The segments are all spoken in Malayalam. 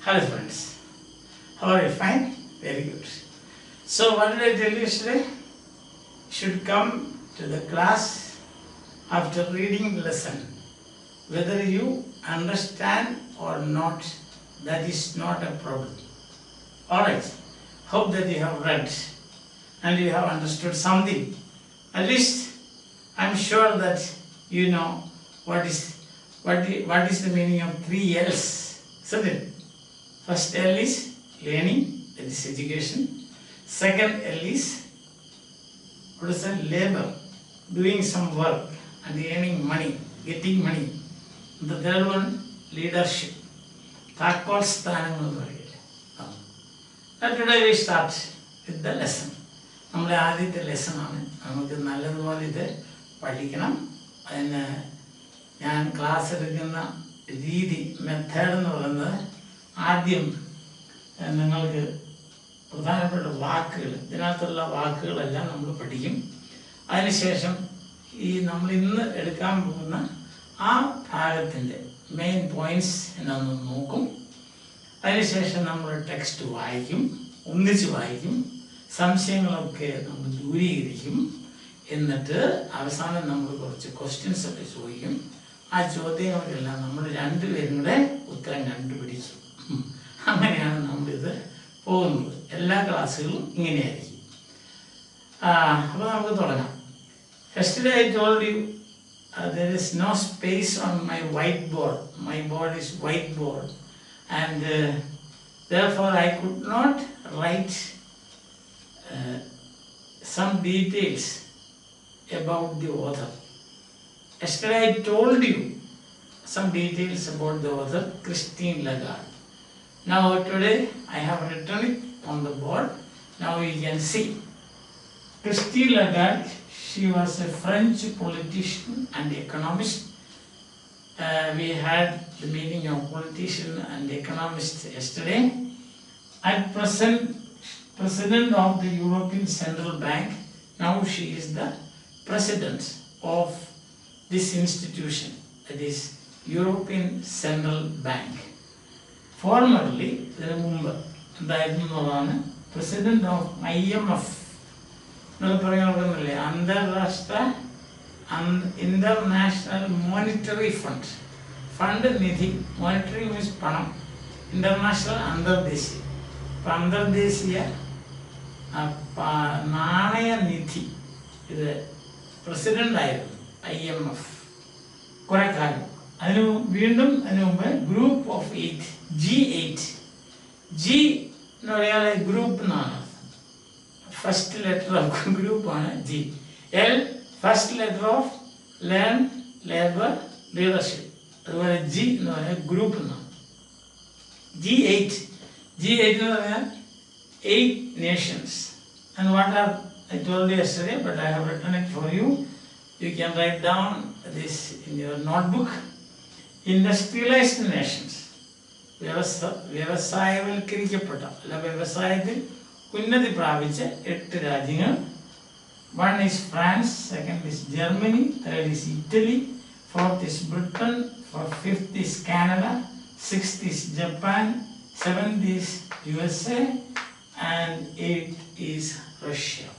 Hello friends, how are you? Fine? Very good. So what did I tell you yesterday? You should come to the class after reading the lesson. Whether you understand or not, that is not a problem. Alright, hope that you have read and you have understood something. At least I am sure that you know what is the meaning of 3 L's, isn't it? First L is learning, that is education. Second L is, what is that? Labor, doing some work and earning money, getting money. The third one, leadership. Takkol സ്ഥാനങ്ങൾ എന്ന് പറയില്ലേ. Today we start with the lesson. നമ്മുടെ ആദ്യത്തെ ലെസണാണ്. നമുക്ക് നല്ലതുപോലെ ഇത് പഠിക്കണം. അതിന് ഞാൻ ക്ലാസ് എടുക്കുന്ന രീതി, മെത്തേഡ് എന്ന് പറയുന്നത്, ആദ്യം നിങ്ങൾക്ക് പ്രധാനപ്പെട്ട വാക്കുകൾ, ഇതിനകത്തുള്ള വാക്കുകളെല്ലാം നമ്മൾ പഠിക്കും. അതിനുശേഷം നമ്മൾ ഇന്ന് എടുക്കാൻ പോകുന്ന ആ ഭാഗത്തിൻ്റെ മെയിൻ പോയിന്റ്സ് എന്നാന്ന് നോക്കും. അതിനുശേഷം നമ്മൾ ടെക്സ്റ്റ് വായിക്കും, ഒന്നിച്ച് വായിക്കും, സംശയങ്ങളൊക്കെ നമ്മൾ ദൂരീകരിക്കും. എന്നിട്ട് അവസാനം നമ്മൾ കുറച്ച് ക്വസ്റ്റ്യൻസ് ഒക്കെ ചോദിക്കും. ആ ചോദ്യങ്ങൾക്കെല്ലാം നമ്മൾ രണ്ടുപേരും കൂടെ ഉത്തരം കണ്ടുപിടിക്കും. അങ്ങനെയാണ് നമ്മളിത് പോകുന്നത്. എല്ലാ ക്ലാസ്സുകളും ഇങ്ങനെയായിരിക്കും. അപ്പോൾ നമുക്ക് തുടങ്ങാം. Yesterday I told you there is no space on my whiteboard. My board is whiteboard and therefore I could not write some details about the author. Yesterday I told you some details about the author, Christine Lagarde. Now today I have written it on the board. Now you can see. Christine Lagarde, she was a French politician and economist. We had the meaning of politician and economist yesterday. At present, President of the European Central Bank. Now she is the President of this institution, that is European Central Bank. Formerly, remember, President of IMF, International Monetary Fund. Fund Nidhi, monetary means Panam, International Andardeshi. Andardeshi, Nanaya Nidhi, President IMF. Correct. Group of 8, G8. G no group na. First letter of group on G. L first letter of learn, labor, leadership. G no group na. G8. G8 no 8 nations. And what I told you yesterday, but I have written it for you. You can write down this in your notebook. Industrialized nations. വ്യവസായവൽക്കരിക്കപ്പെട്ട അല്ല വ്യവസായത്തിൽ ഉന്നതി പ്രാപിച്ച 8 രാജ്യങ്ങൾ. One is France, second is Germany, third is Italy, fourth is Britain, fifth is Canada, sixth is Japan, seventh is USA, and eighth is Russia.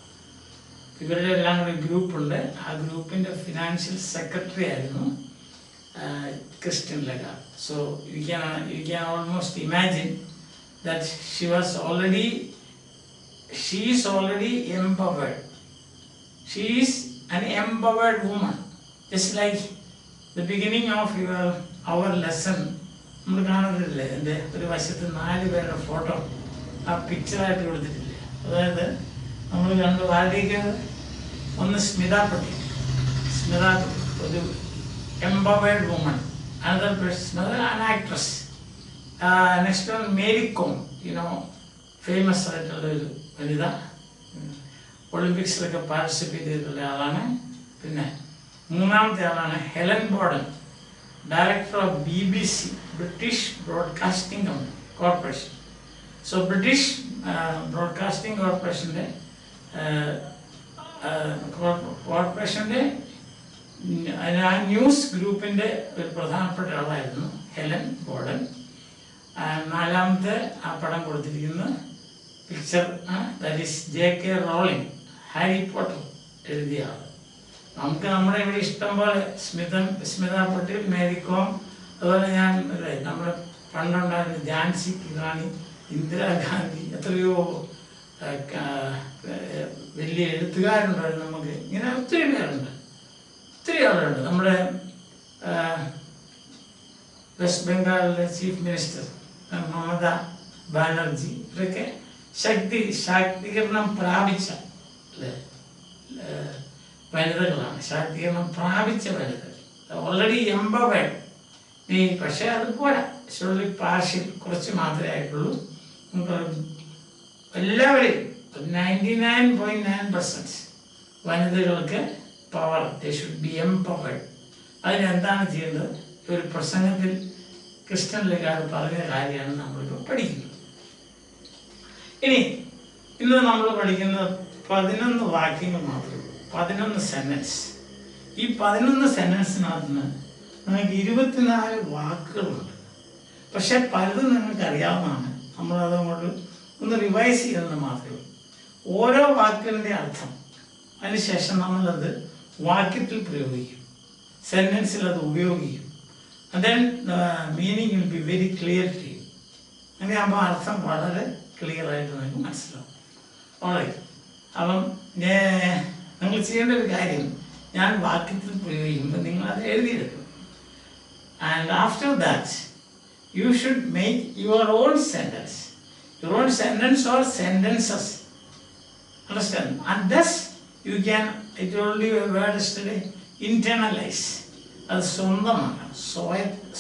ഇവരുടെ എല്ലാം കൂടി ഗ്രൂപ്പുണ്ട്. ആ ഗ്രൂപ്പിൻ്റെ ഫിനാൻഷ്യൽ സെക്രട്ടറി ആയിരുന്നു Christine Lagarde. So you can almost imagine that she is already empowered. She is an empowered woman. Just like the beginning of our lesson, നമ്മൾ കാണുന്നില്ലേ എൻ്റെ ഒരു വശത്ത് 4 പേരുടെ ഫോട്ടോ ആ പിക്ചറായിട്ട് കൊടുത്തിട്ടില്ലേ. അതായത് നമ്മൾ കണ്ട് വായിക്കുന്നത് ഒന്ന് സ്മിത പട്ടേൽ, ഒരു empowered woman. Another person, an actress. Next one, Mary Kom, famous Vanida. Olympics like a participate in the Alana. Munam the Alana, Helen Borden, director of BBC, British Broadcasting Corporation. So British Broadcasting Corporation news ഗ്രൂപ്പിൻ്റെ ഒരു പ്രധാനപ്പെട്ട ആളായിരുന്നു ഹെലൻ ബോർഡൻ. നാലാമത്തെ ആ പടം കൊടുത്തിരിക്കുന്ന picture that is J.K. Rolling, Harry Potter എഴുതിയ ആൾ. നമുക്ക് നമ്മുടെ ഇവിടെ ഇഷ്ടം പോലെ സ്മിത പട്ടേൽ, മേരി കോം, അതുപോലെ ഞാൻ നമ്മുടെ പണ്ടുണ്ടായിരുന്ന ഝാൻസി റാണി, ഇന്ദിരാഗാന്ധി, എത്രയോ വലിയ എഴുത്തുകാരുണ്ടായിരുന്നു. നമുക്ക് ഇങ്ങനെ ഒത്തിരി പേരുണ്ട്, ഒത്തിരി ആളുണ്ട്. നമ്മുടെ വെസ്റ്റ് ബംഗാളിലെ ചീഫ് മിനിസ്റ്റർ മമത ബാനർജി, ഇവരൊക്കെ ശാക്തീകരണം പ്രാപിച്ച വനിതകളാണ്. ശാക്തീകരണം പ്രാപിച്ച വനിതകൾ, ഓൾറെഡി എംപവേർഡ്. പക്ഷേ അത് പോരാ, ഷുള്ളി പാർഷ്യൽ, കുറച്ച് മാത്രമേ ആയിട്ടുള്ളൂ. എല്ലാവരെയും 99.9% വനിതകൾക്ക് power, they should be empowered. അതിനെന്താണ് ചെയ്യേണ്ടത്? ഒരു പ്രസംഗത്തിൽ ക്രിസ്റ്റ്യൻ ലെഗാർഡ് പറഞ്ഞ കാര്യമാണ് നമ്മളിപ്പോൾ പഠിക്കുന്നത്. ഇന്ന് നമ്മൾ പഠിക്കുന്നത് 11 വാക്യങ്ങൾ മാത്രമേ ഉള്ളൂ, 11 സെന്റൻസ്. ഈ 11 സെന്റൻസിനകത്ത് നിങ്ങൾക്ക് 24 വാക്കുകളുണ്ട്. പക്ഷെ പലതും നിങ്ങൾക്ക് അറിയാവുന്നതാണ്. നമ്മളത് അങ്ങോട്ട് ഒന്ന് റിവൈസ് ചെയ്യുന്നത് മാത്രമേ ഉള്ളൂ. ഓരോ വാക്കുകളുടെ അർത്ഥം അതിനുശേഷം നമ്മളത് വാക്യത്തിൽ പ്രയോഗിക്കും, സെന്റൻസിൽ അത് ഉപയോഗിക്കും. then the meaning will be very clear to you. അങ്ങനെയാകുമ്പോൾ അർത്ഥം വളരെ ക്ലിയർ ആയിട്ട് നിങ്ങൾക്ക് മനസ്സിലാവും. ഓൾറൈറ്റ്, അപ്പം നിങ്ങൾ ചെയ്യേണ്ട ഒരു കാര്യം, ഞാൻ വാക്യത്തിൽ പ്രയോഗിക്കുമ്പോൾ നിങ്ങൾ അത് എഴുതിയെടുക്കും. And after that you should make your own sentence, your own sentence or sentences. Understand? And thus you can, I told you a word yesterday, internalise. അത് സ്വന്തമാക്കണം,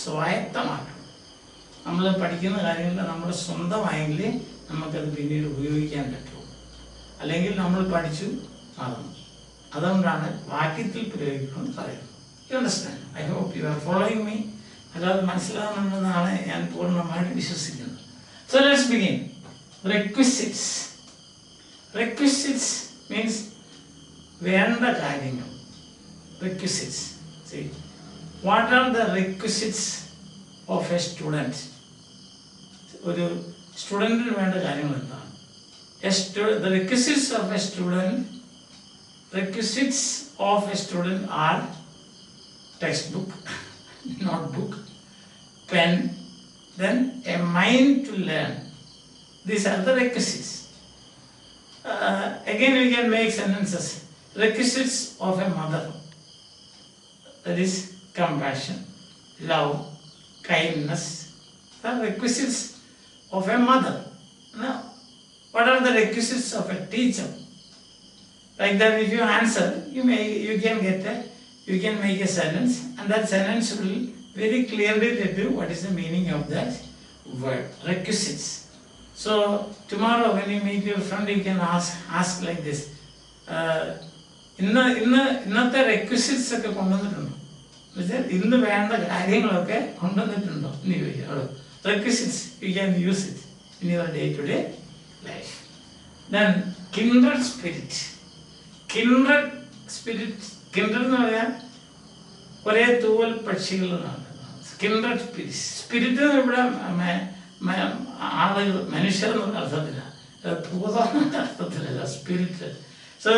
സ്വായത്തമാക്കണം. നമ്മൾ പഠിക്കുന്ന കാര്യങ്ങൾ നമ്മൾ സ്വന്തമായെങ്കിലേ നമുക്കത് പിന്നീട് ഉപയോഗിക്കാൻ പറ്റുള്ളൂ. അല്ലെങ്കിൽ നമ്മൾ പഠിച്ചു മറന്നു. അതുകൊണ്ടാണ് വാക്യത്തിൽ പ്രയോഗിക്കണമെന്ന് പറയുന്നത്. You understand? I hope you are following me. അല്ലാതെ മനസ്സിലാകുന്നതാണ് ഞാൻ പൂർണ്ണമായിട്ട് വിശ്വസിക്കുന്നത്. So let's begin. Requisites. Requisites means വേണ്ട കാര്യങ്ങൾ. Requisites. See, what are the requisites of a student? ഒരു സ്റ്റുഡൻറ്റിന് വേണ്ട കാര്യങ്ങൾ എന്താണ്? The requisites of a student are textbook, notebook, pen, then a mind to learn. These are the requisites. Again we can make sentences. Requisites of a mother, that is compassion, love, kindness. The requisites of a mother. Now, what are the requisites of a teacher? Like that, if you answer, you can make a sentence, and that sentence will very clearly tell you what is the meaning of that word. Requisites. So tomorrow when you meet your friend, you can ask like this. ഇന്നത്തെ requisites ഒക്കെ കൊണ്ടുവന്നിട്ടുണ്ടോ? ഇന്ന് വേണ്ട കാര്യങ്ങളൊക്കെ കൊണ്ടുവന്നിട്ടുണ്ടോ എന്ന് ചോദിക്കാം. Requisites, you can use it in your day-to-day life. Then kindred spirit. Kindred എന്ന് പറയാൻ ഒരേ തൂവൽ പക്ഷികളാണ്. Kindred spirit. സ്പിരിറ്റ് ഇവിടെ ആളുകൾ, മനുഷ്യർ എന്നുള്ള അർത്ഥത്തില്ല, ഭൂതം അർത്ഥത്തിലല്ല, spirit. So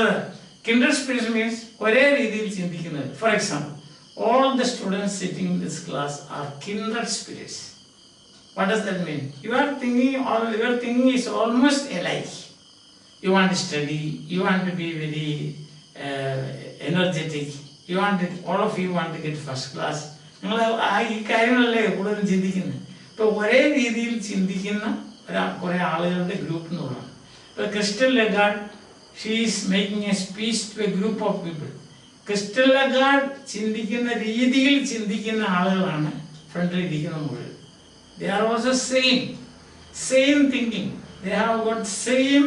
kindred spirit means ഒരേ രീതിയിൽ ചിന്തിക്കുന്നത്. For example, all the students sitting in this class are kindred spirits. What does that mean? Your thinking is almost alike. You want to study, you want to be very energetic, all of you want to get first class. നിങ്ങൾ ഈ കാര്യങ്ങളല്ലേ കൂടുതലും ചിന്തിക്കുന്നത്. ഇപ്പോൾ ഒരേ രീതിയിൽ ചിന്തിക്കുന്ന കുറേ ആളുകളുടെ ഗ്രൂപ്പ് എന്ന് പറയുന്നത്. ഇപ്പോൾ Christian Lagarde, she is making a speech to a group of people. Christian Lagarde ചിന്തിക്കുന്ന രീതിയിൽ ചിന്തിക്കുന്ന ആളുകളാണ് ഫ്രണ്ടിൽ ഇരിക്കുന്ന മുഴുവൻ. They are also same thinking. They have got same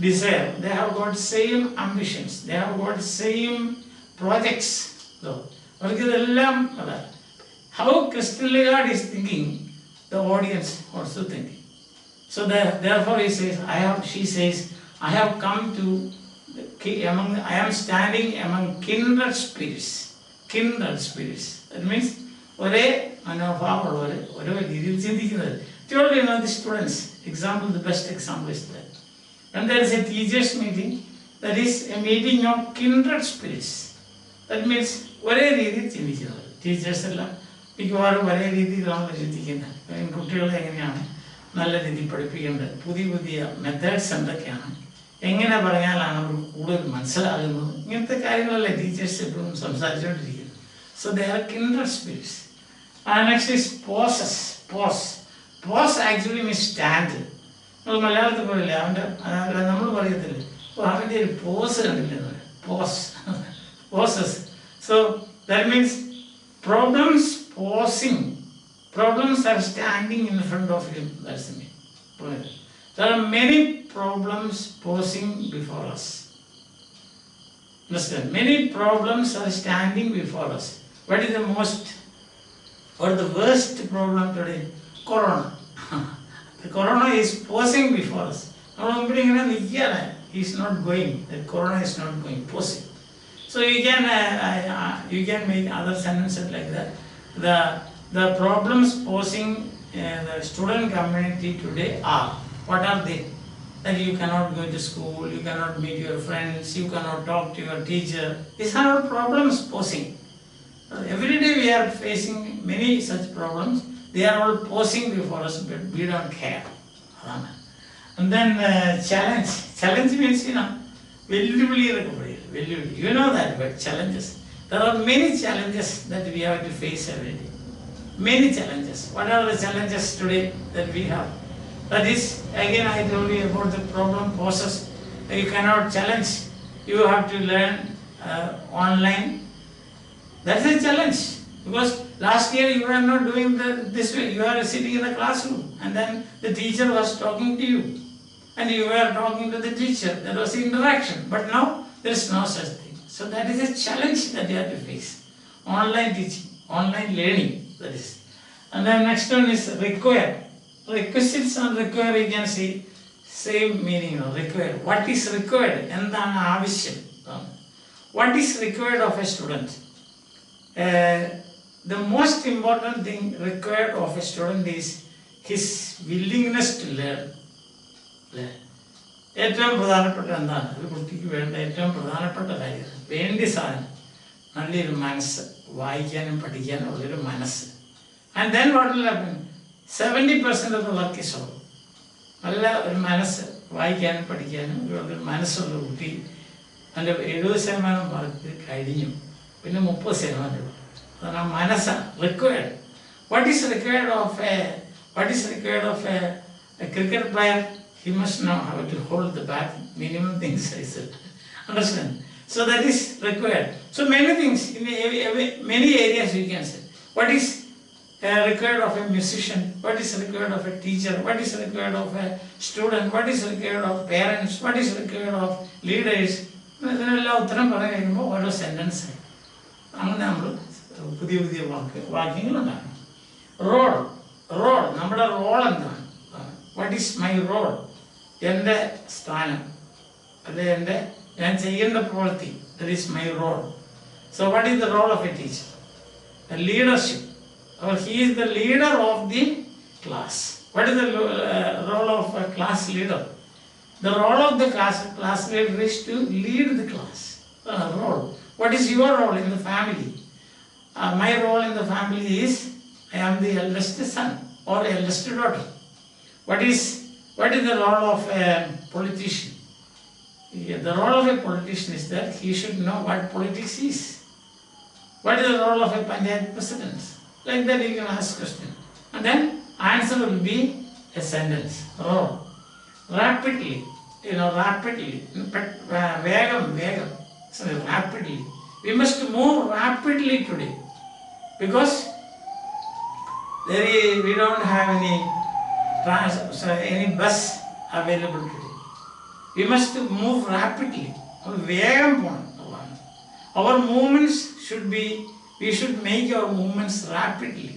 desire. They have got same ambitions. They have got same projects. So, how Christian Legard is thinking, the audience also thinking. So therefore she says, I have come to I am standing among kindred spirits. Kindred spirits. That means ഒരേ മനോഭാവമുള്ളവർ, ഓരോ രീതിയിൽ ചിന്തിക്കുന്നത്. told the students, example, the best example is that. When there is a teachers meeting, that is a meeting of kindred spirits. That means, ഒരേ രീതിയിൽ ചിന്തിക്കുന്നത് ടീച്ചേഴ്സ് എല്ലാം മിക്കവാറും ഒരേ രീതിയിലാണ് ചിന്തിക്കുന്നത്. കുട്ടികളെ എങ്ങനെയാണ് നല്ല രീതിയിൽ പഠിപ്പിക്കേണ്ടത്, പുതിയ പുതിയ മെത്തേഡ്സ് എന്തൊക്കെയാണ്, എങ്ങനെ പറഞ്ഞാലാണ് അവർക്ക് കൂടുതൽ മനസ്സിലാകുന്നത്, ഇങ്ങനത്തെ കാര്യങ്ങളല്ലേ ടീച്ചേഴ്സ് എപ്പോഴും സംസാരിച്ചുകൊണ്ടിരിക്കുന്നത്. So they are kindred spirits. Next is poses. Pose actually means stand. നമ്മൾ മലയാളത്തിൽ പറയില്ല, നമ്മൾ പറയത്തില്ലേ, അവൻ്റെ ഒരു പോസ് കണ്ടില്ലെന്ന് പറയും, poses. So that means problems are standing in front of him. That's the meaning. There are many problems posing before us. Understand? Many problems are standing before us. What is the most or the worst problem today? Corona. The corona is posing before us. He is not going. The corona is not going. Posing. So you can make other sentences like that. The problems posing the student community today are, what are they? That you cannot go to school, you cannot meet your friends, you cannot talk to your teacher. These are all problems posing. Every day we are facing many such problems. They are all posing before us, but we don't care. And then challenge. Challenge means, you know that word, challenges. There are many challenges that we have to face every day. Many challenges. What are the challenges today that we have? That is, again I told you about the problem poses. You cannot challenge. You have to learn online. That is a challenge. Because last year you were not doing this way. You are sitting in the classroom and then the teacher was talking to you. And you were talking to the teacher. There was interaction. But now there is no such thing. So that is a challenge that you have to face. Online teaching, online learning, that is. And then next one is require. Requisites and require, you can see same meaning of require. What is required? What is required of a student? The most important thing required of a student is his willingness to learn. ഏറ്റവും പ്രധാനപ്പെട്ട എന്താണ് ഒരു കുട്ടിക്ക് വേണ്ട ഏറ്റവും പ്രധാനപ്പെട്ട കാര്യം, വേണ്ടിയ സാധനം നല്ലൊരു മനസ്സ്, വായിക്കാനും പഠിക്കാനും ഉള്ളൊരു മനസ്സ്. And then what will happen? 70% of the work is over. നല്ല ഒരു മനസ്സ്, വായിക്കാനും പഠിക്കാനും ഒരു മനസ്സുള്ള കുട്ടി, അതിൻ്റെ 70% വർക്ക് കഴിഞ്ഞു, പിന്നെ 30% അതാണ് ആ മനസ്സാണ് required. What is required of A cricket player? He must know how to hold the bat, minimum things I said. Understand? So that is required. So many things, in many areas you can say. What is required of a musician? What is required of a teacher? What is required of a student? What is required of parents? What is required of leaders? ഇതിനെല്ലാം ഉത്തരം പറയാൻ കഴിയുമ്പോൾ ഓരോ സെൻറ്റൻസ് അങ്ങനെ നമ്മൾ പുതിയ പുതിയ വാക്യങ്ങളുണ്ടാകും. റോൾ നമ്മുടെ റോൾ എന്താണ്? What is my role? എൻ്റെ സ്ഥാനം, അല്ലെ ഞാൻ ചെയ്യേണ്ട പ്രവൃത്തി, that is my role. So what is the role of a teacher? Leadership, or he is the leader of the class. What is the role of a class leader? The role of the class leader is to lead the class. Role. What is your role in the family? My role in the family is I am the eldest son or eldest daughter. What is the role of a politician? The role of a politician is that he should know what politics is. What is the role of a Panchayat president? Like that you can ask question. And then answer will be a sentence. Role. Rapidly. Vegam. So rapidly. We must move rapidly today. Because we don't have any bus available today. We must move rapidly. Our movements should be, we should make our movements rapidly.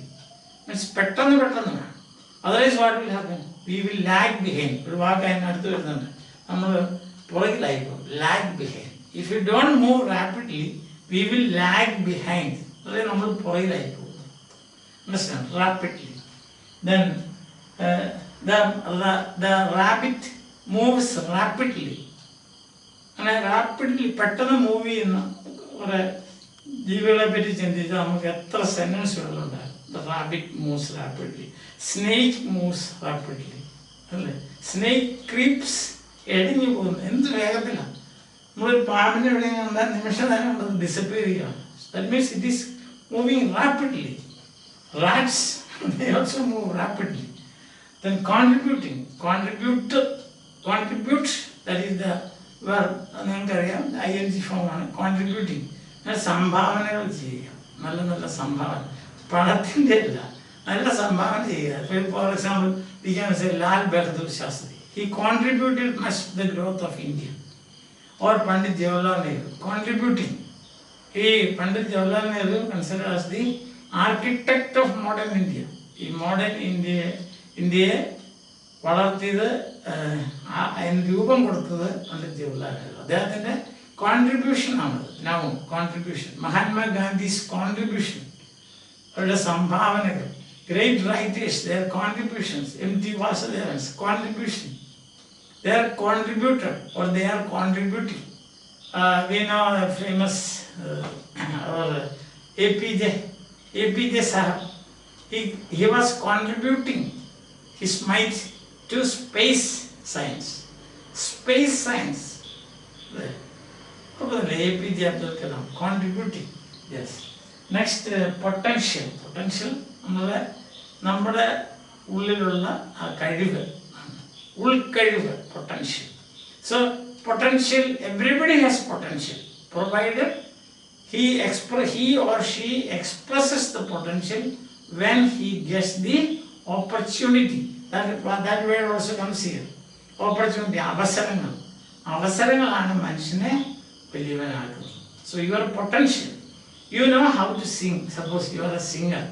Means pettannu. Otherwise what will happen? We will lag behind. Lag behind. If you don't move rapidly, we will lag behind. Understand? Rapidly. Then the rabbit moves rapidly. അങ്ങനെ റാപ്പിഡ്ലി പെട്ടെന്ന് മൂവ് ചെയ്യുന്ന കുറേ ജീവികളെ പറ്റി ചിന്തിച്ചാൽ നമുക്ക് എത്ര സെൻറ്റൻസുകളുണ്ടാകും. The rabbit moves rapidly, snake moves rapidly, അല്ലേ? സ്നേക്ക് ക്രീപ്സ്, എടിഞ്ഞു പോകുന്നു, എന്ത് വേഗത്തിലാണ്. നമ്മളൊരു പാമ്പിനെ എവിടെ കണ്ടാൽ നിമിഷം തന്നെ കണ്ടത് ഡിസപ്പിയർ ചെയ്യുകയാണ്. That means it is moving rapidly. Rats they also move rapidly. Then contribute, that is the verb. നിങ്ങൾക്കറിയാം ing ഫോമാണ് കോൺട്രിബ്യൂട്ടിങ്. സംഭാവനകൾ ചെയ്യുക, നല്ല നല്ല സംഭാവന, പണത്തിൻ്റെ അല്ല, നല്ല സംഭാവന ചെയ്യുക. For example we can say Lal Bahadur Shastri, he contributed much to the growth of India. Or Pandit Jawaharlal Nehru, contributing. Pandit Jawaharlal Nehru considered as the architect of modern India. ഈ മോഡേൺ ഇന്ത്യയെ വളർത്തിയത്, രൂപം കൊടുത്തത് പണ്ഡിറ്റ് ജവഹർലാൽ നെഹ്റു. അദ്ദേഹത്തിൻ്റെ കോൺട്രിബ്യൂഷൻ ആണത്. നൗ കോൺട്രിബ്യൂഷൻ, മഹാത്മാഗാന്ധിസ് കോൺട്രിബ്യൂഷൻ, അവരുടെ സംഭാവനകൾ, great writers, their contributions, M.T. Vasudevan's contribution, they are contributed or they are contributing. We know the famous APJ Sahab. He was contributing his might to space science. Space science. APJ Abdul Kalam contributing. Yes. Next, potential. Potential നമ്മുടെ ഉള്ളിലുള്ള ആ കഴിവ്, ഉൾക്കഴിവ്, potential. So potential, everybody has potential provided he or she expresses the potential when he gets the opportunity. That word also comes here. Opportunity, അവസരങ്ങളാണ് മനുഷ്യനെ വലിയവനാക്കുന്നത്. So your potential, you know how to sing. Suppose you are a singer,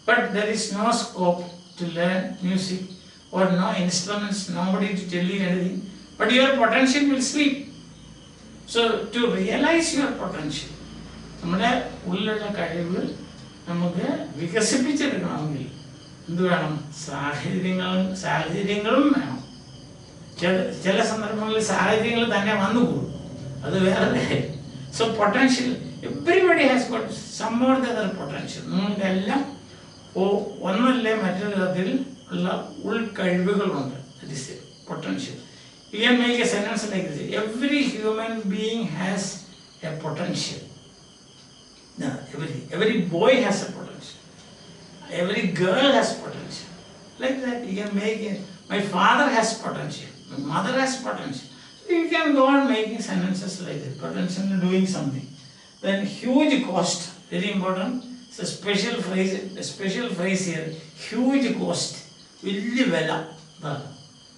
but there is no scope to learn music or no instruments, nobody to tell you anything, but your potential will sleep. So to realize your potential, നമ്മുടെ ഉള്ളിലുള്ള കഴിവുകൾ നമുക്ക് വികസിപ്പിച്ചെടുക്കണമെങ്കിൽ എന്ത് വേണം? സാഹചര്യങ്ങളും വേണം. ചില സന്ദർഭങ്ങളിൽ സാഹചര്യങ്ങൾ തന്നെ വന്നുകൂടും, അത് വേറെ. So potential, everybody has got some or the other potential. നിങ്ങൾക്കെല്ലാം ഒന്നല്ലേ മറ്റൊരു തരത്തിൽ ഉള്ള ഉൾക്കഴിവുകളുണ്ട്. That is potential. You can make a sentence like this: every human being has a potential. No, every boy has a potential. Every girl has potential. Like that, you can make it. My father has potential. My mother has potential. So you can go on making sentences like that. Potential in doing something. Then huge cost, very important. It's a special phrase here. Huge cost. Villi vela.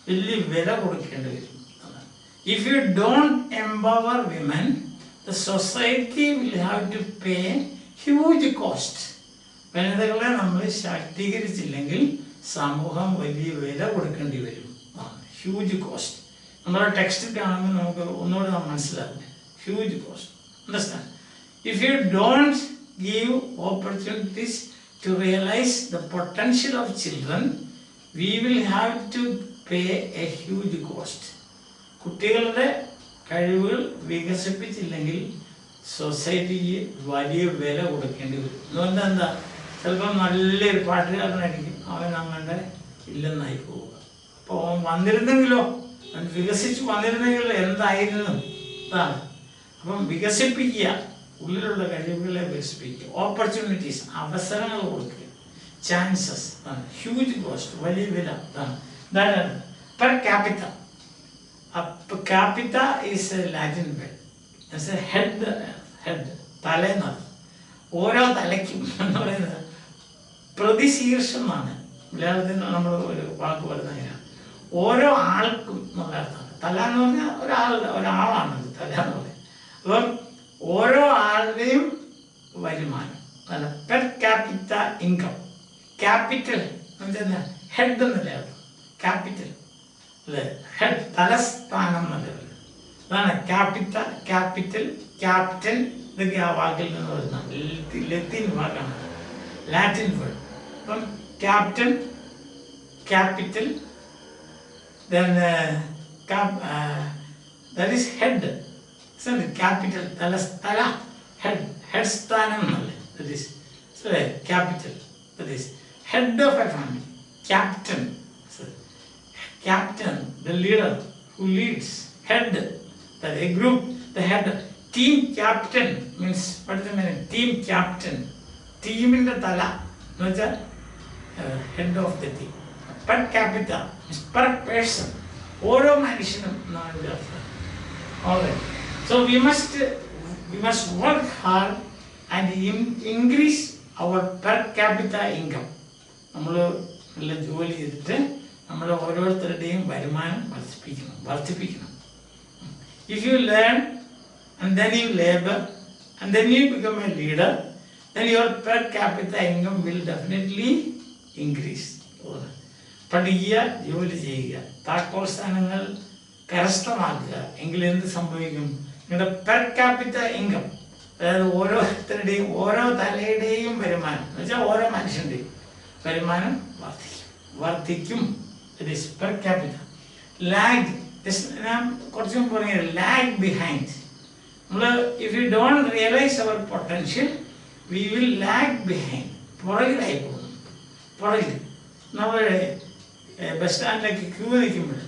Villi vela kodukkendu varum. If you don't empower women, the society will have to pay huge cost. വനിതകളെ നമ്മൾ ശാക്തീകരിച്ചില്ലെങ്കിൽ സമൂഹം വലിയ വില കൊടുക്കേണ്ടി വരും. Huge cost. നമ്മുടെ ടെക്സ്റ്റ് കാണുമ്പോൾ നമുക്ക് ഒന്നുകൂടെ മനസ്സിലാവില്ല. Huge cost. Understand? If you don't give opportunities to realise the potential of children, we will have to pay a huge cost. കുട്ടികളുടെ കഴിവുകൾ വികസിപ്പിച്ചില്ലെങ്കിൽ സൊസൈറ്റിക്ക് വലിയ വില കൊടുക്കേണ്ടി വരും. അതുകൊണ്ട് എന്താ, ചിലപ്പോൾ നല്ലൊരു പാട്ടുകാരനായിരിക്കും, അവൻ അങ്ങനെ ഇല്ലെന്നായി പോവുക. അപ്പോൾ അവൻ വന്നിരുന്നെങ്കിലോ, അവൻ വികസിച്ച് വന്നിരുന്നെങ്കിലോ എന്തായിരുന്നു അതാണ്. അപ്പം വികസിപ്പിക്കുക, ഉള്ളിലുള്ള കഴിവുകളെ വികസിപ്പിക്കുക. ഓപ്പർച്യൂണിറ്റീസ്, അവസരങ്ങൾ കൊടുക്കുക. ചാൻസസ്, ഹ്യൂജ് കോസ്റ്റ്, വലിയ വില. അതാണ് per capita. Capita is a Latin word. It's a head, തലേന്നാണ്. ഓരോ തലയ്ക്കും എന്ന് പറയുന്നത് പ്രതിശീർഷമാണ്. മലയാളത്തിൽ നമ്മൾ ഒരു വാക്ക് പറയുന്നതിനാണ്. ഓരോ ആൾക്കും എന്നുള്ള അർത്ഥമാണ്. തല എന്ന് പറഞ്ഞാൽ ഒരാളാണ് തല എന്ന് പറയുന്നത്. അപ്പം ഓരോ ആളുടെയും വരുമാനം അല്ല, പെർ ക്യാപിറ്റ ഇൻകം. ക്യാപിറ്റൽ എന്താ? ഹെഡ് എന്നല്ലേ അർത്ഥം. ക്യാപിറ്റൽ അല്ലേ? ഹെഡ്, തലസ്ഥാനം എന്നല്ലേ. അതാണ് ക്യാപിറ്റ, ക്യാപിറ്റൽ, ക്യാപ്റ്റൻ. ഇതൊക്കെ ആ വാക്കിൽ നിന്ന് വരുന്ന ലത്തീൻ വാക്കാണ്, ലാറ്റിൻ വേർഡ്. അപ്പം captain, capital, then that is head, isn't it? Capital, tala, head sthanam, that is, so capital, that is head of a family, captain, so, captain, the leader who leads, head, that a group, the head, team captain means, what is the meaning? Team captain, team in the tala, no, head of the team. Per capita means per person, ഓരോ മനുഷ്യനും alright. So we must work hard and increase our per capita income. നമ്മൾ നല്ല ജോലി ചെയ്തിട്ട് നമ്മൾ ഓരോരുത്തരുടെയും വരുമാനം വർദ്ധിപ്പിക്കണം. If you learn and then you labor and then you become a leader, then your per capita income will definitely increase. പഠിക്കുക, ജോലി ചെയ്യുക, താക്കോൽ സ്ഥാനങ്ങൾ കരസ്ഥമാക്കുക, എങ്കിൽ എന്ത് സംഭവിക്കും? നിങ്ങളുടെ പെർ ക്യാപിറ്റ ഇൻകം, അതായത് ഓരോരുത്തരുടെയും ഓരോ തലയുടെയും വരുമാനം എന്ന് വെച്ചാൽ ഓരോ മനുഷ്യൻ്റെയും വരുമാനം വർദ്ധിക്കും. It is per capita. Lag, ഞാൻ കുറച്ച് മുമ്പ് പറഞ്ഞത് ലാഗ് ബിഹൈൻഡ്. നമ്മൾ if you don't realise our potential we will lag behind. പുറകിലായി പോകുന്നു. പുറകിൽ നമ്മൾ ബസ് സ്റ്റാൻഡിലേക്ക് ക്യൂ നിൽക്കുമ്പോൾ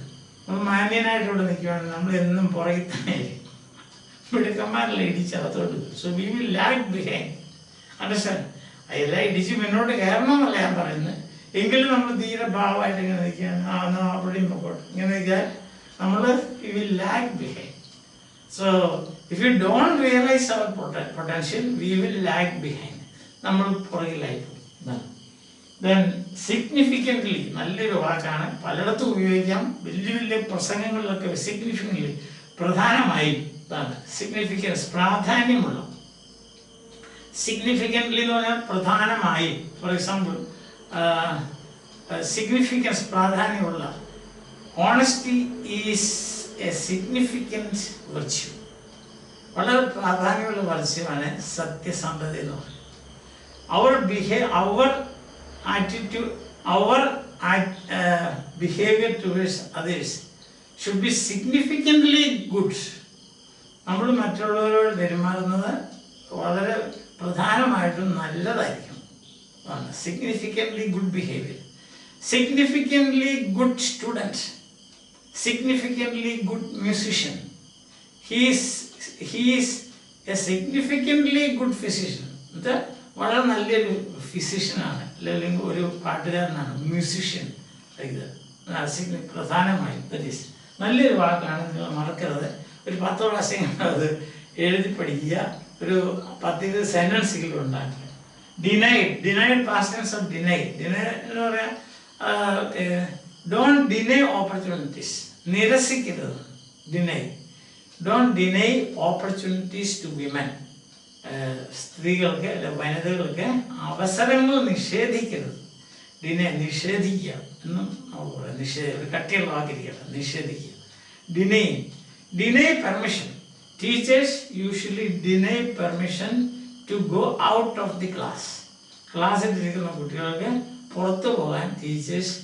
നമ്മൾ മാന്യനായിട്ട് ഇവിടെ നിൽക്കുകയാണെങ്കിൽ നമ്മൾ എന്നും പുറകിൽ തന്നെ മിടുക്കന്മാരല്ല ഇടിച്ചകത്തോട്ട്. So we will lag behind. Understand? അതെല്ലാം ഇടിച്ച് മുന്നോട്ട് കയറണമെന്നല്ല ഞാൻ പറയുന്നത്. എങ്കിലും നമ്മൾ തീരെ ഭാവമായിട്ട് ഇങ്ങനെ നിൽക്കുകയാണ്, ആ എന്നാൽ അവിടെയും പൊക്കോട്ടെ, ഇങ്ങനെ നിൽക്കാൻ നമ്മൾ we will lag behind. So if you don't realise our potential we will lag behind. നമ്മൾ പുറകിലായി പോകും. ദെൻ സിഗ്നിഫിക്കൻ്റ്ലി, നല്ലൊരു വാക്കാണ്, പലയിടത്തും ഉപയോഗിക്കാം. വലിയ വലിയ പ്രസംഗങ്ങളിലൊക്കെ സിഗ്നിഫിക്കൻ്റ്ലി, പ്രധാനമായും ഇതാണ് സിഗ്നിഫിക്കൻസ്, പ്രാധാന്യമുള്ള. സിഗ്നിഫിക്കൻ്റ്ലി എന്ന് പറഞ്ഞാൽ പ്രധാനമായും. ഫോർ എക്സാമ്പിൾ, സിഗ്നിഫിക്കൻസ് പ്രാധാന്യമുള്ള. Honesty is A significant virtue. വളരെ പ്രാധാന്യമുള്ള വെർച്യുവാണ് സത്യസന്ധത എന്ന് പറയുന്നത്. Our attitude, our behavior towards others should be significantly good. നമ്മൾ മറ്റുള്ളവരോട് പെരുമാറുന്നത് വളരെ പ്രധാനമായിട്ടും നല്ലതായിരിക്കും. Significantly good behaviour, significantly good student, significantly good musician. He is a significantly good physician. വളരെ നല്ലൊരു ഫിസിഷ്യനാണ്, അല്ലെങ്കിൽ ഒരു പാട്ടുകാരനാണ്, മ്യൂസിഷ്യൻ. പ്രധാനമായും ദറ്റ് ഈസ് നല്ലൊരു വാക്കാണ്, നിങ്ങൾ മറക്കരുത്. ഒരു 10 പ്രാവശ്യം അത് എഴുതി പഠിക്കുക. ഒരു 10 സെൻറ്റൻസുകൾ ഉണ്ടാക്കുക. Denied past tense of denied എന്ന് പറയാൻ, ഡോണ്ട് ഡിനൈ ഓപ്പർച്യൂണിറ്റീസ്, നിരസിക്കരുത്. Don't deny opportunities to women. സ്ത്രീകൾക്ക് അല്ലെ വനിതകൾക്ക് അവസരങ്ങൾ നിഷേധിക്കരുത്. നിഷേധിക്കുക എന്നും ഒരു കട്ടിയുള്ള വാക്കിരിക്കട്ടെ, നിഷേധിക്കുക. Deny permission. Teachers usually deny permission to go out of the class. ക്ലാസ്സിലിരിക്കുന്ന കുട്ടികൾക്ക് പുറത്തു പോകാൻ ടീച്ചേഴ്സ്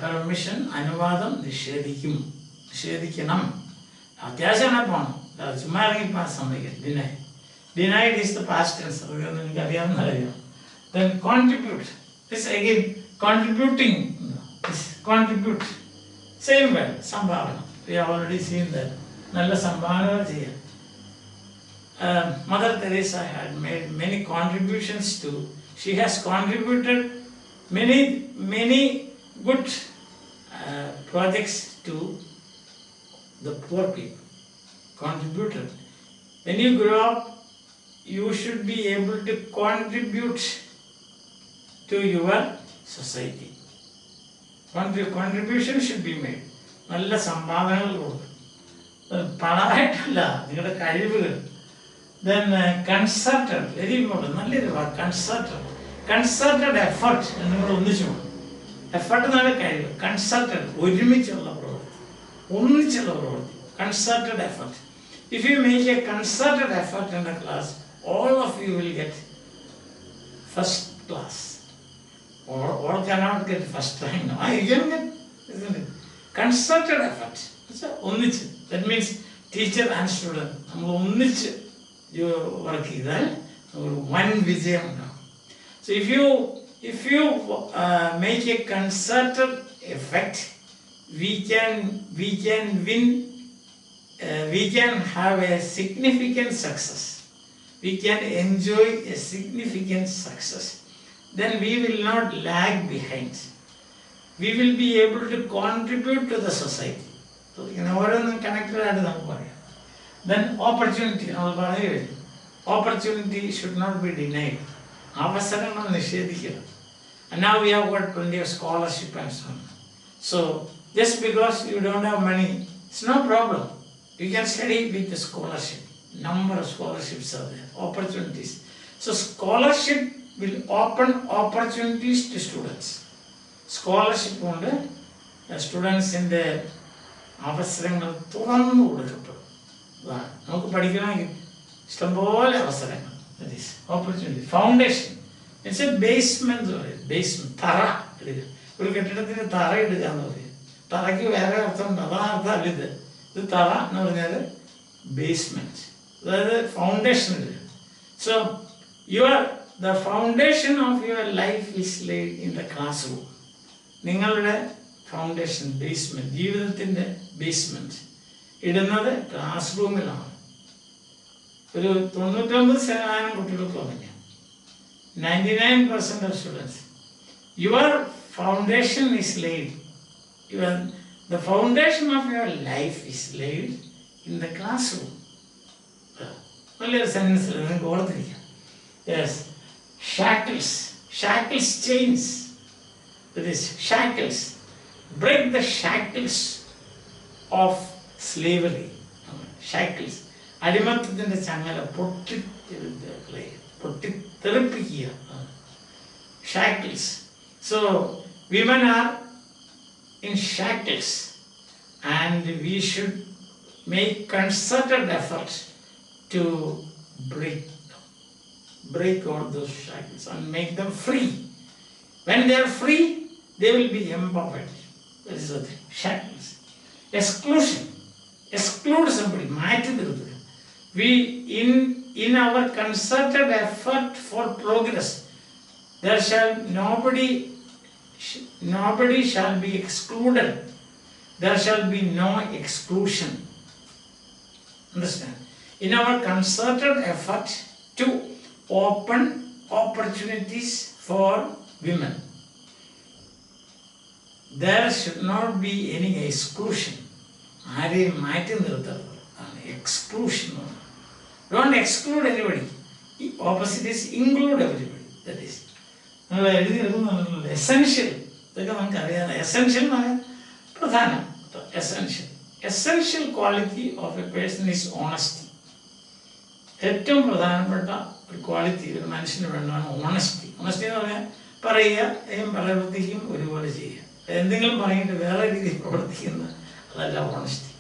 പെർമിഷൻ, അനുവാദം നിഷേധിക്കണം. അത്യാവശ്യമാണ് പോകണം, ചുമ്മാ ഇറങ്ങിപ്പോകാൻ സമ്മതിക്കും. Denied is the past tense. Then contribute. This again, contributing. Contribute. Same word, sambhavana. We have already seen that. Nalla sambhavana cheya. Mother Teresa had made many contributions to. She has contributed many good projects to the poor people. Contributed. When you grow up, you should be able to contribute to your society. Contribution should be made. നല്ല സംഭാവനകൾ കൊടുക്കും, പണമായിട്ടല്ല, നിങ്ങളുടെ കഴിവുകൾ. ദെൻ കൺസൾട്ടഡ്, വെരി ഇമ്പോർട്ടൻറ്റ്, നല്ലൊരു വാക്ക് കൺസൾട്ടഡ് എഫർട്ട് എന്നിവിടെ ഒന്നിച്ചു പോകും. എഫർട്ട് എന്നാണ് കഴിവ്. കൺസൾട്ടഡ്, ഒന്നിച്ചുള്ള പ്രവൃത്തി. Concerted effort. If you make a concerted effort in the class, all of you will get first class. Or all cannot get first rank. No, you can get, isn't it? Concerted effort. That means teacher and student. You work either one vijayam. So if you make a concerted effort, we can win. We can have a significant success. We can enjoy a significant success. Then we will not lag behind. We will be able to contribute to the society. So, connected. Then opportunity. Opportunity should not be denied. And now we have got plenty of scholarship and so on. So just because you don't have money, it's no problem. You can study with the scholarship. Number of scholarships are there. Opportunities. So scholarship will open opportunities to students. Scholarship on the students in the അവസരങ്ങൾ തുറന്നു കൊടുക്കപ്പെടും. നമുക്ക് പഠിക്കണമെങ്കിൽ ഇഷ്ടംപോലെ അവസരങ്ങൾ. That is opportunity. Foundation. It's a basement. Basement. തറ ഇടുക. ഒരു കെട്ടിടത്തിന് തറ ഇടുക എന്ന് പറയും. തറയ്ക്ക് വേറെ അർത്ഥമുണ്ട്. അതാണ് അർത്ഥം ഇത്. ഇത് തറ എന്ന് പറഞ്ഞാൽ basement. അതായത് ഫൗണ്ടേഷൻ ഇടുക. So the foundation of your life is laid in the classroom. നിങ്ങളുടെ ഫൗണ്ടേഷൻ ബേസ്മെന്റ്, ജീവിതത്തിന്റെ ബേസ്മെന്റ് ഇടുന്നത് ക്ലാസ് റൂമിലാണ്. ഒരു 99% കുട്ടികൾക്ക് പറഞ്ഞു, 99% of students, your foundation is laid. The foundation of your life is laid in the classroom. നല്ലൊരു സെൻസ് നിങ്ങൾക്ക് ഓർത്തിരിക്കാം. Yes, shackles, chains. That is shackles. Break the shackles of slavery. Shackles. അടിമത്തത്തിന്റെ ചങ്ങല പൊട്ടിത്തെറിപ്പിക്കുക. Shackles. So women are in shackles, and we should make concerted efforts to break all those shackles and make them free. When they are free, they will be empowered. That is the thing. Shackles. Exclusion. Exclude somebody. We in our concerted effort for progress, there shall nobody shall be excluded. There shall be no exclusion. Understand? In our concerted effort to open opportunities for women, there should not be any exclusion. Exclusion. Don't exclude anybody. The opposite is include everybody. That is essential. Essential. Essential quality of a person is honesty. ഏറ്റവും പ്രധാനപ്പെട്ട ഒരു ക്വാളിറ്റി ഒരു മനുഷ്യന് വേണ്ടതാണ് ഓണസ്റ്റി. ഓണസ്റ്റി എന്ന് പറഞ്ഞാൽ പറയുക, പ്രവർത്തിക്കും ഒരുപോലെ ചെയ്യുക. എന്തെങ്കിലും പറഞ്ഞിട്ട് വേറെ രീതിയിൽ പ്രവർത്തിക്കുന്ന അതല്ല honesty.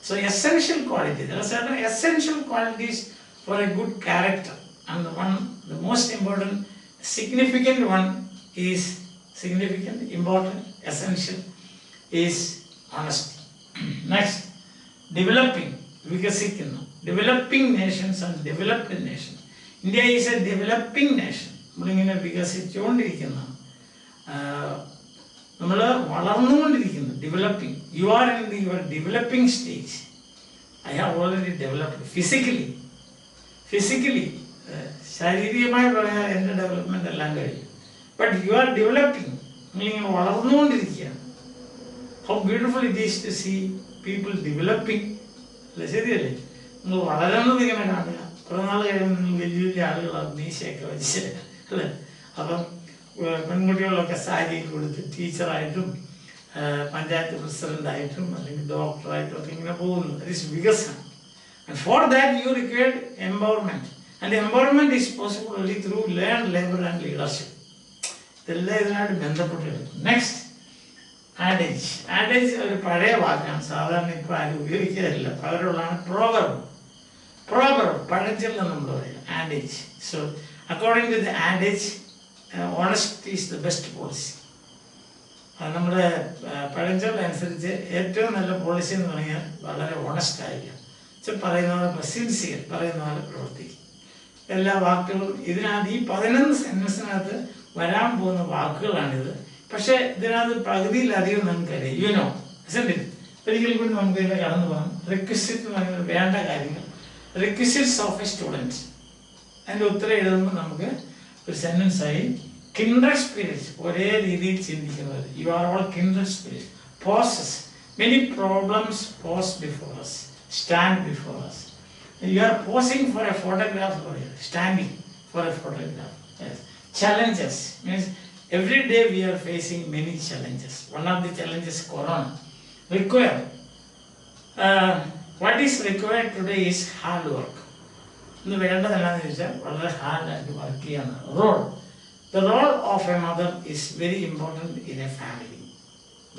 So essential quality. There are certain essential qualities for a good character, and the most important, significant one is important, essential is honesty. Next, developing, vikasikkunu. Developing nations and developed nations. India is a developing nation. നമ്മളിങ്ങനെ വികസിച്ചുകൊണ്ടിരിക്കുന്ന, നമ്മൾ വളർന്നുകൊണ്ടിരിക്കുന്നു. Developing. You are in your developing stage. I have already developed physically ശാരീരികമായി പറഞ്ഞാൽ എൻ്റെ ഡെവലപ്മെൻ്റ് എല്ലാം കഴിയും. But you are developing. നിങ്ങളിങ്ങനെ വളർന്നുകൊണ്ടിരിക്കുകയാണ്. How beautiful it is to see people developing. അല്ലേ? ശരിയല്ലേ? നിങ്ങൾ വളരുന്നത് ഇങ്ങനെ കാണുക. കുറേ നാൾ കഴിയുമ്പോൾ വലിയ വലിയ ആളുകളാണ്, മീശയൊക്കെ വെച്ച്, അല്ലേ? അപ്പം പെൺകുട്ടികളൊക്കെ സാരി കൊടുത്ത് ടീച്ചറായിട്ടും പഞ്ചായത്ത് പ്രസിഡൻ്റായിട്ടും അല്ലെങ്കിൽ ഡോക്ടറായിട്ടും ഒക്കെ ഇങ്ങനെ പോകുന്നു. ദാറ്റ് ഈസ് വികസനം. And for that you required empowerment. And empowerment is possible only through learn labour and leadership. ഇതെല്ലാം ഇതിനായിട്ട് ബന്ധപ്പെട്ടിട്ടുണ്ട്. നെക്സ്റ്റ്, ആഡേജ്. ആഡേജ് ഒരു പഴയ വാക്കാണ്, സാധാരണ ഇപ്പോൾ ആരും ഉപയോഗിക്കാറില്ല. പകരമുള്ളതാണ് പ്രോവർബ്. പഴഞ്ചൊല്ല് നമ്മൾ പറയും adage. So according to the adage, honesty is the best policy. നമ്മുടെ പഴഞ്ചൊല്ലനുസരിച്ച് ഏറ്റവും നല്ല പോളിസി എന്ന് പറഞ്ഞാൽ വളരെ ഓണസ്റ്റ് ആയിരിക്കും. പറയുന്ന പോലെ സിൻസിയർ, പറയുന്ന പോലെ പ്രവർത്തിക്കും. എല്ലാ വാക്കുകളും ഇതിനകത്ത് ഈ 11 സെൻറ്റൻസിനകത്ത് വരാൻ പോകുന്ന വാക്കുകളാണിത്. പക്ഷേ ഇതിനകത്ത് പകുതിയിലധികം നമുക്കറിയാം. യുനോ ഒരിക്കൽ കൂടി നമുക്ക് ഇതിനെ കടന്നു പോകാം. റിക്വസിറ്റ് എന്ന് പറയുന്നത് വേണ്ട കാര്യങ്ങൾ, റിക്വസിറ്റ്സ് ഓഫ് എ സ്റ്റുഡൻറ്റ്. അതിൻ്റെ ഉത്തരം എഴുതുമ്പോൾ നമുക്ക് ഒരു സെൻറ്റൻസായി കിൻഡ്രഡ് സ്പിരിറ്റ്സ്, ഒരേ രീതിയിൽ ചിന്തിക്കുന്നവർ. You are all kindred spirits. Poses, many problems pose before us, stand before us. You are posing for a photograph, or standing for a photograph. Yes. Challenges means every day we are facing many challenges. One of the challenges Corona. Require. What is required today is hard work. ഇന്ന് വേണ്ടത് എന്താണെന്ന് ചോദിച്ചാൽ വളരെ ഹാർഡായിട്ട് വർക്ക് ചെയ്യാണ്. Role. The role of a mother is very important in a family.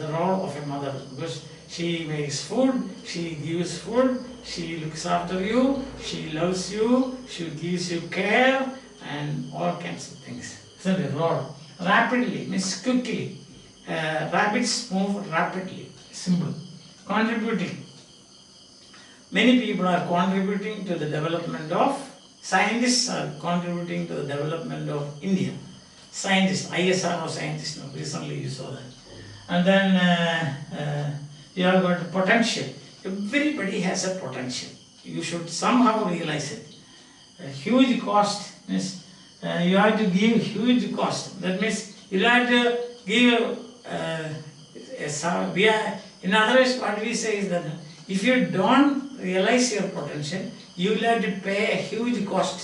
The role of a mother, because she makes food, she gives food, she looks after you, she loves you, she gives you care and all kinds of things. Isn't it? Role. Rapidly means quickly. Rabbits move rapidly. Simple. Contributing. Many people are contributing to the development of, scientists are contributing to the development of India. Scientists, ISRO scientists, recently you saw that. And then you have got potential. Everybody has a potential. You should somehow realize it. A huge cost means you have to give huge cost. That means you have to give in other words, what we say is that if you don't realize your potential, you will have to pay a huge cost.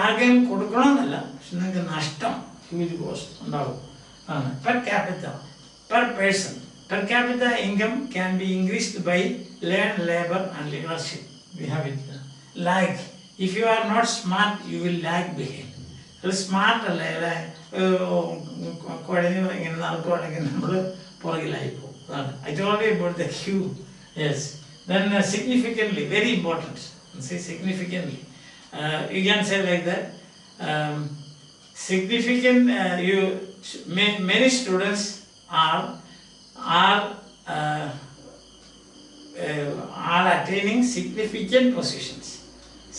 ആർക്കെങ്കിലും കൊടുക്കണമെന്നല്ല, പക്ഷെ നിങ്ങൾക്ക് നഷ്ടം ഹ്യൂജ് കോസ്റ്റ് ഉണ്ടാവും. Per capita, per person. Per capita income can be increased by learned labor and leadership. We have it. Lag. If you are not smart, you will lag behind. Smart അല്ല, കുഴഞ്ഞിങ്ങനെ നടക്കുവാണെങ്കിൽ നമ്മൾ പുറകിലായി പോകും. I told you about the Q. Yes. Then significantly, very important. Say significantly. You can say like that. Significant. Many students are attaining significant positions.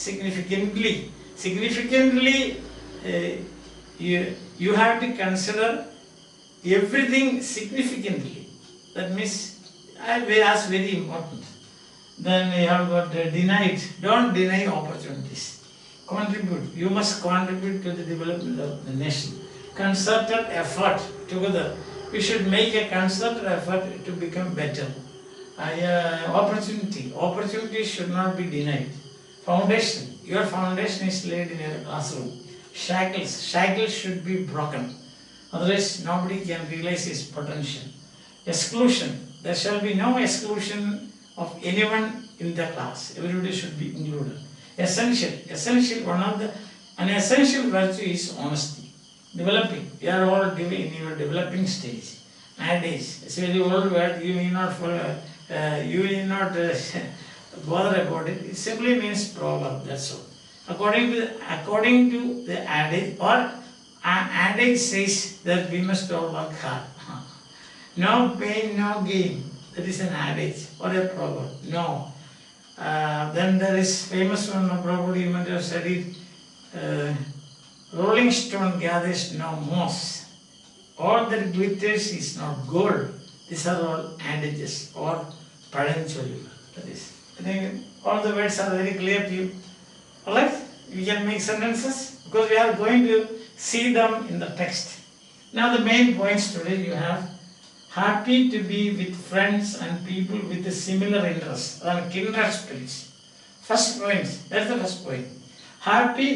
Significantly, you have to consider everything significantly. That means that's very important. Then you have got denied. Don't deny opportunities. Contribute. You must contribute to the development of the nation. Concerted effort together. We should make a concerted effort to become better. Opportunity should not be denied. Foundation. Your foundation is laid in your classroom. Shackles should be broken. Otherwise, nobody can realize his potential. Exclusion. There shall be no exclusion of anyone in the class. Everybody should be included. Essential. An essential virtue is honesty. Developing. You are all in your developing stage. Nowadays, it's a very old word. You need not bother about it. It simply means proverb. That's all. According to the adage, or adage says that we must all work hard. No pain, no gain. That is an adage or a proverb. No. Then there is famous one. Probably you might have studied. Rolling stone gathers no moss. All that glitters is not gold. These are all adages or parancholi. That is. I think all the words are very clear to you. Alright? We can make sentences because we are going to see them in the text. Now the main points today you have. Happy to be with friends and people with a similar interests. Kindred spirits. First point. That's the first point. Happy.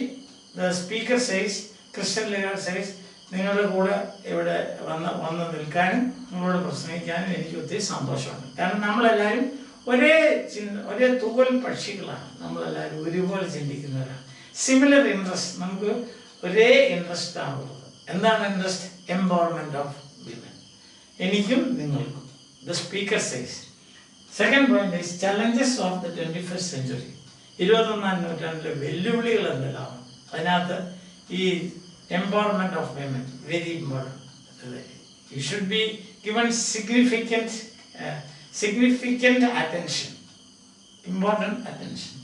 The speaker says, Christian leader says, നിങ്ങളുടെ കൂടെ ഇവിടെ വന്ന് നിൽക്കാനും നിങ്ങളോട് പ്രസംഗിക്കാനും എനിക്ക് ഒത്തിരി സന്തോഷമുണ്ട്. കാരണം നമ്മളെല്ലാവരും ഒരേ തൂവൽ പക്ഷികളാണ്. നമ്മളെല്ലാവരും ഒരുപോലെ ചിന്തിക്കുന്നവരാണ്. സിമിലർ ഇൻട്രസ്റ്റ്, നമുക്ക് ഒരേ ഇൻട്രസ്റ്റ് ആണുള്ളത്. എന്താണ് ഇൻട്രസ്റ്റ്? Empowerment of women. എനിക്കും നിങ്ങൾക്കും. The speaker says. Second point is challenges of the 21st century. 21ാം നൂറ്റാണ്ടിലെ വെല്ലുവിളികൾ എന്തെല്ലാം. അതിനകത്ത് ഈ empowerment of women, very important. You should be given significant attention, important attention.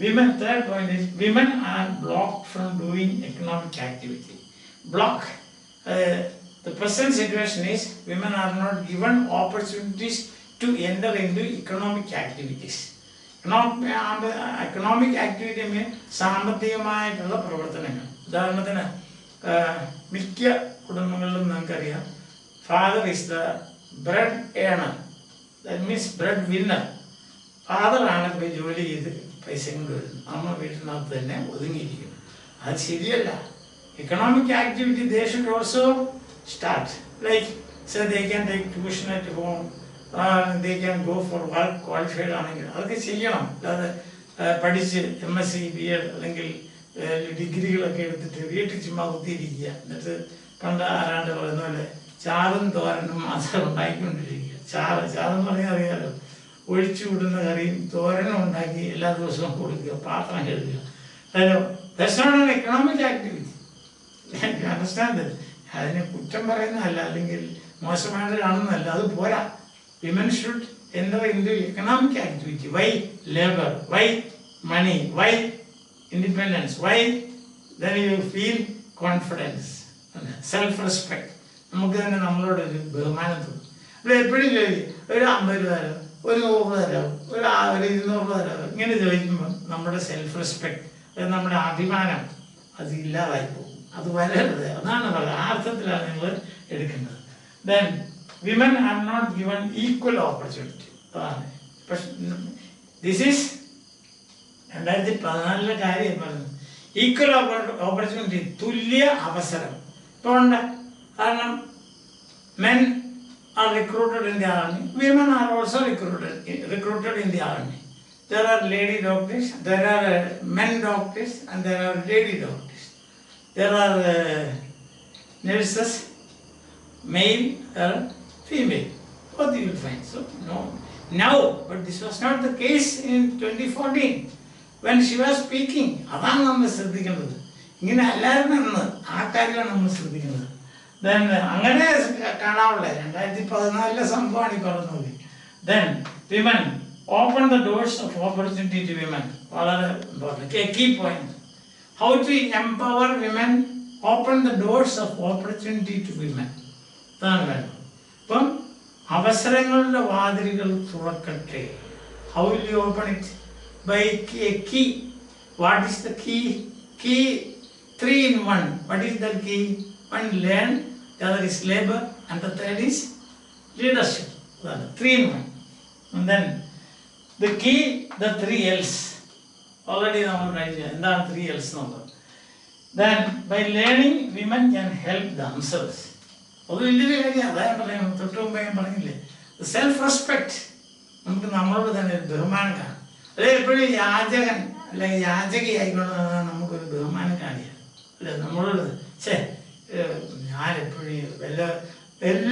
Women, third point is women are blocked from doing economic activity. The present situation is women are not given opportunities to enter into economic activities. Economic activity means സാമ്പത്തികമായിട്ടുള്ള പ്രവർത്തനങ്ങൾ. ഉദാഹരണത്തിന് മിക്ക കുടുംബങ്ങളിലും നമുക്കറിയാം father is the bread earner, that means bread winner. Father ആണ് പോയി ജോലി ചെയ്ത് പൈസ കൊണ്ടുവരുന്നത്, അമ്മ വീട്ടിനകത്ത് തന്നെ ഒതുങ്ങിയിരിക്കുന്നു. അത് ശരിയല്ല. Economic activity they should also start, like so they can take tuition at home, they can go for work, qualified ആണെങ്കിൽ അതൊക്കെ ചെയ്യണം. അല്ലാതെ പഠിച്ച് MSc BEd അല്ലെങ്കിൽ ഡിഗ്രികളൊക്കെ എടുത്തിട്ട് വീട്ടിൽ ചുമ്മാ കുത്തിയിരിക്കുക, എന്നിട്ട് പണ്ട് ആരാണ്ട് പറയുന്ന പോലെ ചാറും തോരനും മാത്രം ഉണ്ടാക്കിക്കൊണ്ടിരിക്കുക. ചാറെന്ന് പറഞ്ഞാൽ അറിയാലോ, ഒഴിച്ചു വിടുന്ന കറിയും തോരനും ഉണ്ടാക്കി എല്ലാ ദിവസവും കൊടുക്കുക, പാത്രം കഴുകുക. That's not an economic activity. You understand that? അതിനെ കുറ്റം പറയുന്നതല്ല, അല്ലെങ്കിൽ മോശമായിട്ട് കാണുന്നതല്ല, അത് പോരാ. Women should enter into economic activity. Why labor? Why money? Why independence? Why? Then you feel confidence, self-respect. നമുക്ക് തന്നെ നമ്മളോടൊരു ബഹുമാനം തോന്നും. ഇവിടെ എപ്പോഴും ചോദിക്കും, ഒരു 50 രൂപ തരാം, ഒരു 100 തരാം, ഒരു 200 തരാം, ഇങ്ങനെ ചോദിക്കുമ്പോൾ നമ്മുടെ സെൽഫ് റെസ്പെക്ട്, നമ്മുടെ അഭിമാനം അത് ഇല്ലാതായി പോകും. അത് വരരുത്, അതാണ് പറയുന്നത്. ആ അർത്ഥത്തിലാണ് നിങ്ങൾ എടുക്കേണ്ടത്. Then women are not given equal opportunity. This is 2014 കാര്യം പറയുന്നത്. ഈക്വൽ ഓപ്പർച്യൂണിറ്റി, തുല്യ അവസരം ഇപ്പോൾ ഉണ്ട്. കാരണം men are recruited in the army, women are also recruited in the army. There are lady doctors, there are men doctors, and there are lady doctors. There are nurses, male or female, both you will find. So no, now, but this was not the case in 2014 when she was speaking. അതാണ് നമ്മൾ ശ്രദ്ധിക്കേണ്ടത്. ഇങ്ങനെ എല്ലാവരും അന്ന് ആ കാര്യമാണ് നമ്മൾ ശ്രദ്ധിക്കുന്നത്. Then അങ്ങനെ കാണാവുള്ള 2014 സംഭവമാണ് ഈ പറഞ്ഞത്. Then women open the doors of opportunity to women. വളരെ important, a key point. How to empower women, open the doors of opportunity to women. അതാണ് വേണ്ടത്. അപ്പം അവസരങ്ങളുടെ വാതിലുകൾ തുറക്കട്ടെ. How will you open it? By a key. What is the key? Key 3 in 1. What is the key? One, learn, the other is labor, and the third is leadership. 3 in 1. And then the key, the 3 L's. Already നമ്മൾ കഴിഞ്ഞു എന്താണ് 3 L's എന്നുള്ളത്. Then by learning, women can help themselves. അത് വലിയൊരു കാര്യം. അതായത് പറയാം, തൊട്ട് മുമ്പ് ഞാൻ പറഞ്ഞില്ലേ, സെൽഫ് റെസ്പെക്ട്. നമുക്ക് നമ്മളോട് തന്നെ ഒരു ബഹുമാനം കാണും. അല്ലെ എപ്പോഴും യാചകൻ അല്ലെങ്കിൽ യാചകയായിക്കൊണ്ട് നമുക്കൊരു ബഹുമാനം കാണില്ല. അല്ലെ നമ്മളോട് ഞാനെപ്പോഴും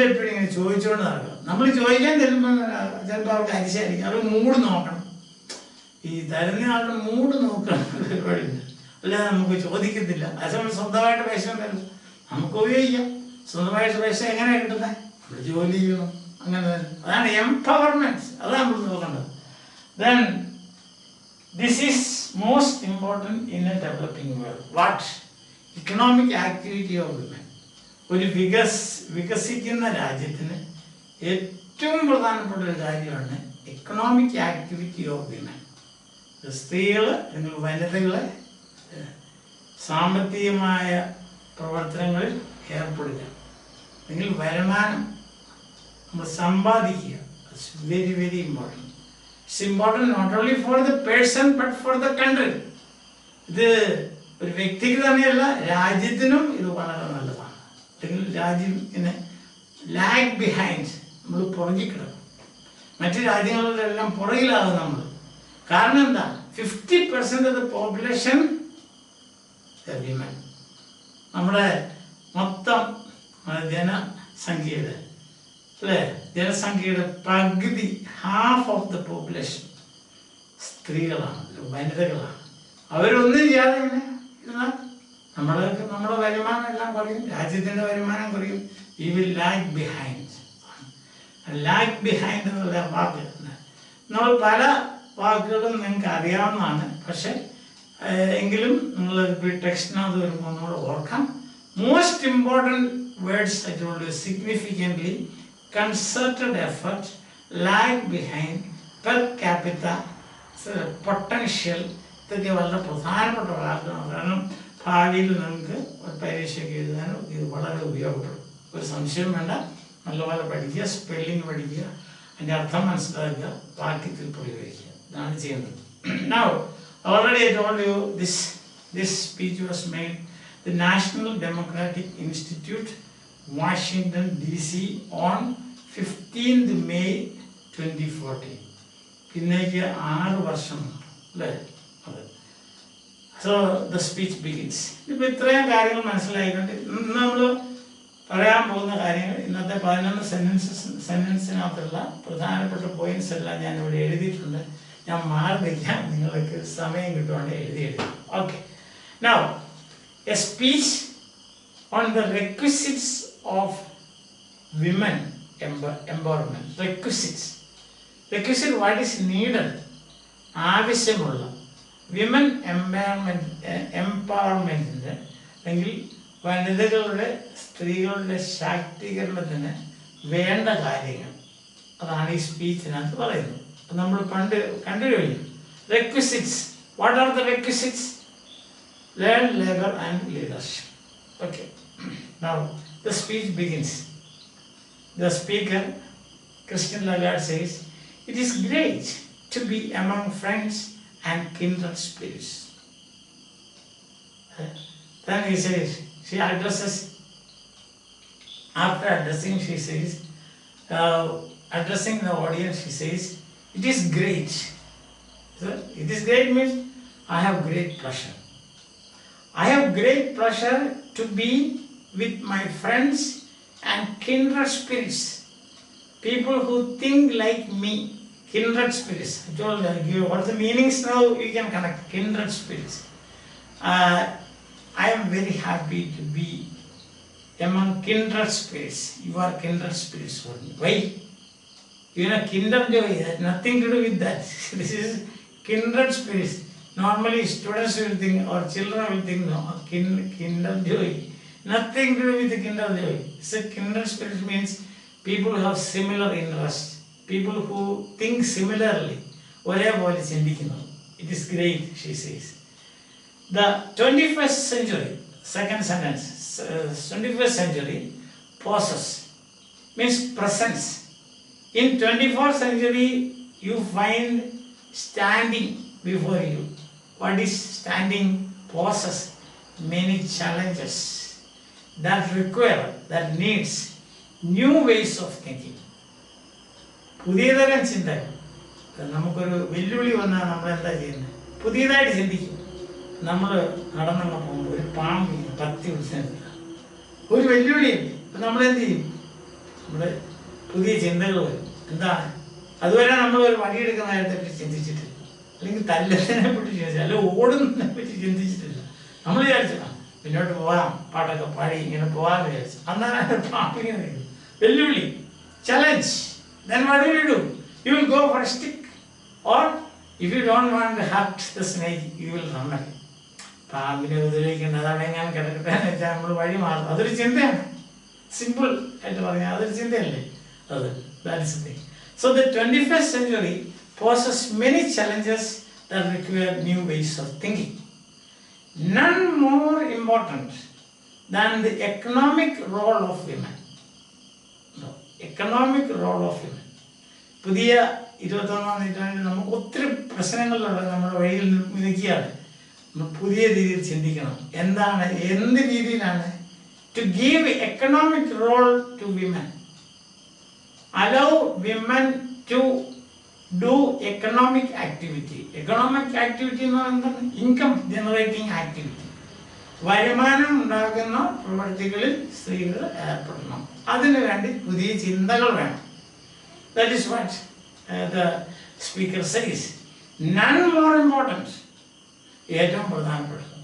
എപ്പോഴും ഇങ്ങനെ ചോദിച്ചുകൊണ്ട് നടക്കണം. നമ്മൾ ചോദിക്കാൻ തരുമ്പോൾ ചിലപ്പോൾ അവർക്ക് അരിശായിരിക്കും. അവർ മൂഡ് നോക്കണം. ഈ തരുന്ന ആളുടെ മൂഡ് നോക്കണം പരിപാടിയുണ്ട്. അല്ലാതെ നമുക്ക് ചോദിക്കത്തില്ല. അതേസമയം സ്വന്തമായിട്ട് പൈസ ഉണ്ടല്ലോ, നമുക്ക് ഉപയോഗിക്കാം. സ്വന്തമായിട്ട് പൈസ എങ്ങനെയാണ് കിട്ടുന്നത്? നമ്മൾ ജോലി ചെയ്യണം. അങ്ങനെ തന്നെ. അതാണ് എംപവർമെന്റ്. അതാണ് നമ്മൾ നോക്കേണ്ടത്. Then this is most important in a developing world. What? Economic activity of women. ഒരു വികസിക്കുന്ന രാജ്യത്തിന് ഏറ്റവും പ്രധാനപ്പെട്ട ഒരു കാര്യമാണ് എക്കണോമിക് ആക്ടിവിറ്റി ഓഫ് വിമൻ. സ്ത്രീകൾ, നിങ്ങൾ വനിതകളെ സാമ്പത്തികമായ പ്രവർത്തനങ്ങളിൽ ഏർപ്പെടുക. നിങ്ങൾ വരുമാനം നമ്മൾ സമ്പാദിക്കുക. It's very very important. It's important not only for the person but for the country. ഇത് ഒരു വ്യക്തിക്ക് തന്നെയല്ല, രാജ്യത്തിനും ഇത് വളരെ നല്ലതാണ്. അല്ലെങ്കിൽ രാജ്യം ഇങ്ങനെ ലാഗ് ബിഹൈൻഡ്, നമ്മൾ പുറകിൽ കിടക്കും. മറ്റ് രാജ്യങ്ങളിലെല്ലാം പുറകിലാകും നമ്മൾ. കാരണം എന്താ? 50% ഓഫ് ദ പോപ്പുലേഷൻ വിമൻ. നമ്മുടെ മൊത്തം ജനസംഖ്യയുടെ പകുതി, ഹാഫ് ഓഫ് ദ പോപ്പുലേഷൻ സ്ത്രീകളാണ്, വനിതകളാണ്. അവരൊന്നും ചെയ്യാതെ ഇങ്ങനെ ഇരുന്നാൽ നമ്മുടെ വരുമാനം എല്ലാം കുറയും, രാജ്യത്തിൻ്റെ വരുമാനം കുറയും. V will lag behind. Lag behind എന്നുള്ള വാക്ക് നമ്മൾ പല വാക്കുകളും നിങ്ങൾക്ക് അറിയാവുന്നതാണ്. പക്ഷെ എങ്കിലും നിങ്ങൾ ടെക്സ്റ്റിനകത്ത് വരുമ്പോൾ നമ്മൾ ഓർക്കാം. Most important words I told you significantly, concerted effort, lag behind, per capita, potential, ഇതൊക്കെ വളരെ പ്രധാനപ്പെട്ട വാക്കുകളാണ്. കാരണം ഭാവിയിൽ നിങ്ങൾക്ക് പരീക്ഷയ്ക്ക് എഴുതാനും ഇത് വളരെ ഉപയോഗപ്പെടും. ഒരു സംശയം വേണ്ട, നല്ലപോലെ പഠിക്കുക, സ്പെല്ലിംഗ് പഠിക്കുക, അതിൻ്റെ അർത്ഥം മനസ്സിലാക്കുക, പ്രാക്ടിക്കൽ പ്രയോഗിക്കുക. ഇതാണ് ചെയ്യുന്നത്. Now, already I told you this speech was made the National Democratic Institute, Washington DC on 15th May 2014. ഇന്നേക്ക് 6 വർഷം അല്ലേ അത്. So the speech begins. ഇപ്പോൾ ഇത്രയും കാര്യങ്ങൾ മനസ്സിലായിക്കൊണ്ട് ഇന്ന് നമ്മൾ പറയാൻ പോകുന്ന കാര്യങ്ങൾ, ഇന്നത്തെ 11 സെൻറ്റൻസിനകത്തുള്ള പ്രധാനപ്പെട്ട പോയിന്റ്സ് എല്ലാം ഞാൻ ഇവിടെ എഴുതിയിട്ടുണ്ട്. ഞാൻ മാറി നിൽക്കാം, നിങ്ങൾക്ക് സമയം കിട്ടുവാണ്ട് എഴുതി. Okay. Now a speech on the requisites of women empowerment. Requisite what is needed, ആവശ്യമുള്ള വിമൻ എംപവർമെൻറ്റിൻ്റെ അല്ലെങ്കിൽ വനിതകളുടെ സ്ത്രീകളുടെ ശാക്തീകരണത്തിന് വേണ്ട കാര്യങ്ങൾ, അതാണ് ഈ സ്പീച്ചിനകത്ത് പറയുന്നത്. നമ്മൾ പണ്ട് കണ്ടു കഴിഞ്ഞു. Requisites, what are the requisites? Learn, labour and leadership. Okay. Now the speech begins. The speaker Christian Lagarde says, "It is great to be among friends and kindred spirits." Then he says, she addresses, after addressing, she says, addressing the audience, she says, "It is great." So, it is great means I have great pleasure. I have great pleasure to be with my friends and kindred spirits. People who think like me. Kindred spirits. I told you what the meanings now you can connect. Kindred spirits. I am very happy to be among kindred spirits. You are kindred spirits for me. Why? You know, kindred joy has nothing to do with that. This is kindred spirits. Normally students will think or children will think, no, kindred joy. Nothing to do with the kindred joy. So kindred spirits means people who have similar interests. People who think similarly. ഒരേപോലെ ചിന്തിക്കുന്നു. It is great, she says. The 21st century, second sentence, 21st century possess means presence. In 21st century, you find standing before you. What is standing? Possess many challenges that require, that needs new ways of thinking. പുതിയതരം ചിന്തകൾ. നമുക്കൊരു വെല്ലുവിളി വന്നാൽ നമ്മളെന്താ ചെയ്യുന്നത്? പുതിയതായിട്ട് ചിന്തിക്കും. നമ്മൾ നടന്നങ്ങ് പോകുമ്പോൾ ഒരു പാമ്പ് പത്തി വിളിച്ചില്ല, ഒരു വെല്ലുവിളിയുണ്ട്. അപ്പം നമ്മളെന്ത് ചെയ്യും? നമ്മൾ പുതിയ ചിന്തകൾ വരും. എന്താണ്? അതുവരെ നമ്മൾ ഒരു വടിയെടുക്കുന്ന കാര്യത്തെ പറ്റി ചിന്തിച്ചിട്ടില്ല, അല്ലെങ്കിൽ തല്ലതിനെ പറ്റി ചിന്തിച്ചില്ല, അല്ലെങ്കിൽ ഓടുന്നതിനെ പറ്റി ചിന്തിച്ചിട്ടില്ല. നമ്മൾ വിചാരിച്ചു മുന്നോട്ട് പോകാം, പാട്ടൊക്കെ പാടി ഇങ്ങനെ പോകാമെന്ന് വിചാരിച്ചു. അന്നാണ് പാമ്പിങ്ങനെ വരും. വെല്ലുവിളി, challenge. Then what will you do? You will go for a stick, or if you don't want to hurt the snake, you will run away. പാമ്പിനെ ഉപദ്രവിക്കേണ്ട, അതവിടെ ഞാൻ കിടക്കട്ടെ എന്ന് വെച്ചാൽ നമ്മൾ വഴി മാറും. അതൊരു ചിന്തയാണ്. സിമ്പിൾ ആയിട്ട് പറഞ്ഞാൽ അതൊരു ചിന്തയല്ലേ അത്. That's the thing. So the 21st century poses many challenges that require new ways of thinking. None more important than the economic role of women. Economic role of women. പുതിയ 21ാം നൂറ്റാണ്ടിൽ നമുക്ക് ഒത്തിരി പ്രശ്നങ്ങളുള്ള നമ്മുടെ വഴിയിൽ നിൽക്കുകയാണ്. പുതിയ രീതിയിൽ ചിന്തിക്കണം. എന്താണ്, എന്ത് രീതിയിലാണ്? To give economic role to women, allow women to do economic activity. Economic activity എന്ന് പറയുന്നത് ഇൻകം ജനറേറ്റിംഗ് ആക്ടിവിറ്റി. വരുമാനം ഉണ്ടാക്കുന്ന പ്രവൃത്തികളിൽ സ്ത്രീകൾ ഏർപ്പെടണം. അതിനു വേണ്ടി പുതിയ ചിന്തകൾ വേണം. That is what the speaker says. None more important, ഏറ്റവും പ്രധാനപ്പെട്ടത്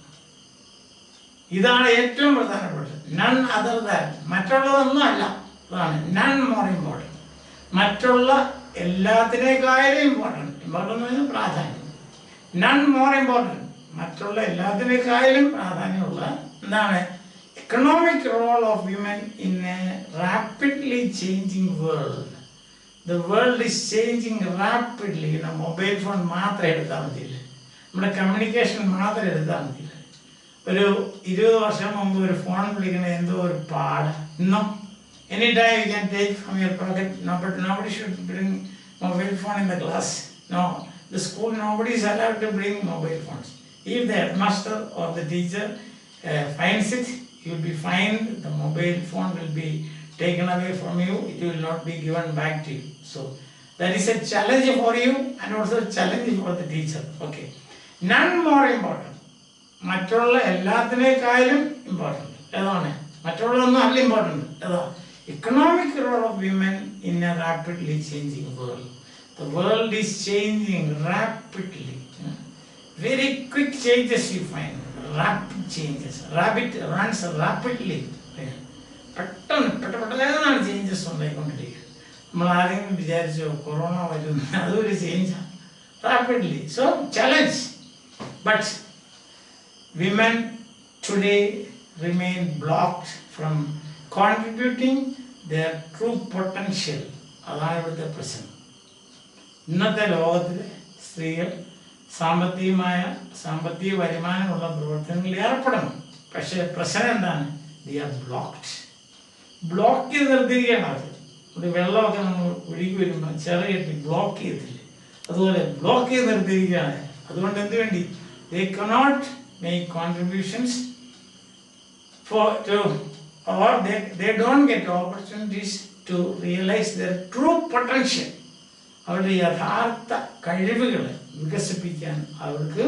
ഇതാണ്. ഏറ്റവും പ്രധാനപ്പെട്ടത് നൺ അതർ ദാൻ, മറ്റുള്ളതൊന്നും അല്ല. അതാണ് നൺ മോർ ഇമ്പോർട്ടൻറ്റ്. മറ്റുള്ള എല്ലാത്തിനേക്കാളും ഇമ്പോർട്ടൻ്റ് പ്രാധാന്യം. നൺ മോർ ഇമ്പോർട്ടൻറ്റ്, മറ്റുള്ള എല്ലാത്തിനേക്കാളും പ്രാധാന്യമുള്ള എന്താണ്? Economic role of women in a rapidly changing world. The world is changing rapidly. Mobile phone മാത്രം എടുത്താൽ മതിയില്ല, നമ്മുടെ കമ്മ്യൂണിക്കേഷൻ മാത്രം എടുത്താൽ മതിയില്ല. ഒരു 20 വർഷം മുമ്പ് ഒരു ഫോൺ വിളിക്കണത് എന്തോ ഒരു പാട്. ഇന്നും any time you can take from your pocket. Nobody should bring mobile phone in the class. No, the school nobody is allowed to bring mobile phones. If the headmaster or the teacher finds it, you will be fined. The mobile phone will be taken away from you. It will not be given back to you. So that is a challenge for you and also a challenge for the teacher. Okay. None more important. മറ്റുള്ള എല്ലാത്തിനേക്കാളും ഇമ്പോർട്ടൻറ്റ് ഏതാണ്? മറ്റുള്ളതൊന്നും അല്ല ഇമ്പോർട്ടൻറ്റ്. ഏതാ? Economic role of women in a rapidly changing world. The world is changing rapidly. Very quick changes you find. Rapid changes. Rabbit runs rapidly. പെട്ടെന്നാണ് ചേഞ്ചസ് ഉണ്ടായിക്കൊണ്ടിരിക്കുക. നമ്മൾ ആരെങ്കിലും വിചാരിച്ചോ കൊറോണ വരും? അതൊരു ചേഞ്ചാണ്. Rapidly. So challenge. But women today remain blocked from contributing their true potential. അതാണ് ഇവിടുത്തെ പ്രശ്നം. ഇന്നത്തെ ലോകത്തിലെ സ്ത്രീകൾ സാമ്പത്തിക വരുമാനമുള്ള പ്രവർത്തനങ്ങളിൽ ഏർപ്പെടണം. പക്ഷേ പ്രശ്നം എന്താണ്? The R blocked. ബ്ലോക്ക് ചെയ്ത് നിർത്തിയിരിക്കുകയാണ് അവർ. ഒരു വെള്ളമൊക്കെ നമ്മൾ ഒഴുകി വരുമ്പോൾ ചെറുകെട്ടി ബ്ലോക്ക് ചെയ്തില്ലേ, അതുപോലെ ബ്ലോക്ക് ചെയ്ത് നിർത്തിയിരിക്കുകയാണ്. അതുകൊണ്ട് എന്ത് വേണ്ടി? They cannot make contributions or they don't get opportunities to realize their true potential. അവരുടെ യഥാർത്ഥ കഴിവുകൾ വികസിപ്പിക്കാൻ അവർക്ക്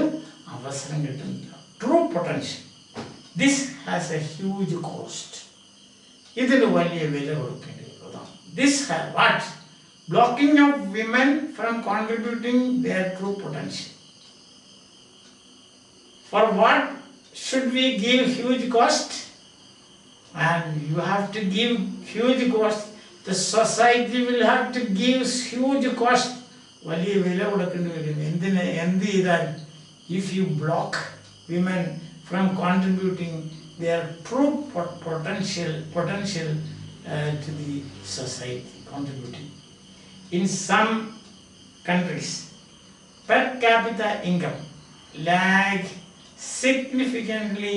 അവസരം കിട്ടുന്നില്ല. True potential. This has A huge cost. ഇതിന് വലിയ വില കൊടുക്കേണ്ടി വരുന്നതാണ്. This has what? Blocking of women from contributing their true potential. For what should we give huge cost? And you have to give huge cost. The society will have to give huge cost. വലിയ വില കൊടുക്കേണ്ടി വരും. എന്ത് ചെയ്താൽ? If you block women from contributing their true potential to the society, contributing. In some countries, per capita income lag significantly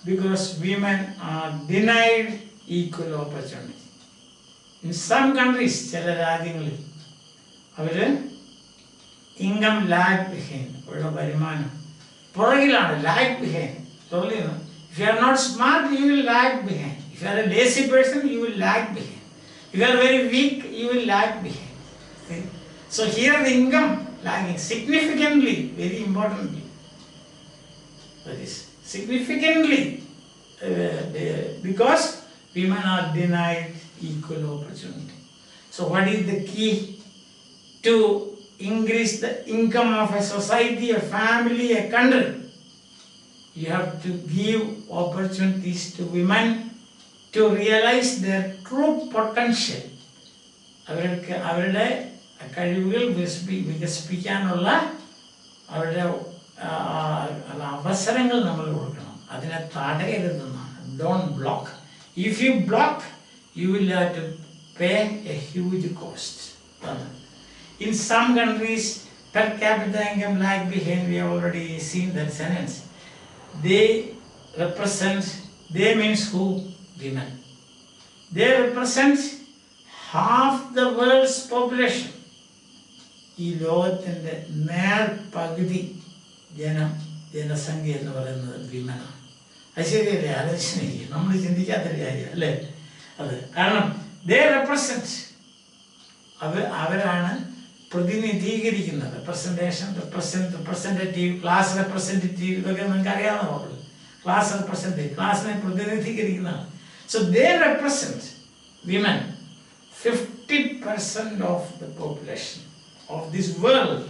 because women are denied equal opportunity. In some countries, ചില രാജ്യങ്ങളിൽ അവര് ഇൻകം ലാഗ് ബിഹൈൻഡ്, അവരുടെ വരുമാനം പുറകിലാണ്. Lag behind. If you are not smart, you will lag behind. If you are a lazy person, you will lag behind. If you are very weak, you will lag behind. Okay? So here the income lagging significantly, very importantly. That is significantly because women are denied equal opportunity. So what is the key to increase the income of a society, a family, a country? You have to give opportunities to women to realize their true potential. അവരുടെ കഴിവുകൾ വികസിപ്പിക്കാനുള്ള അവരുടെ അവസരങ്ങൾ നമ്മൾ കൊടുക്കണം. അതിനെ തടയരുതെന്നാണ്. Don't block. If you block, you will have to pay a huge cost. In some countries, per capita income lag behind. We have already seen that sentence. They means who? Women. They represent half the world's population. ഈ ലോകത്തിൻ്റെ നേർപകുതി ജനസംഖ്യ എന്ന് പറയുന്നത് വിമനാണ്. അത് ശരിയല്ലേ? ആലോചിച്ചിരിക്കും. നമ്മൾ ചിന്തിക്കാത്തൊരു കാര്യം അല്ലേ അത്. കാരണം ദേ റെപ്രസെൻറ്റ്, അവരാണ് പ്രതിനിധീകരിക്കുന്നത്. റെപ്രസെൻറ്റേറ്റീവ്, ക്ലാസ് റെപ്രസെൻറ്റേറ്റീവ്, ഇതൊക്കെ നിങ്ങൾക്ക് അറിയാവുന്നതാണ്. ക്ലാസ് റെപ്രസെൻറ്റേറ്റീവ്, ക്ലാസ്സിനെ പ്രതിനിധീകരിക്കുന്നതാണ്. So they represent women 50% of the population of this world.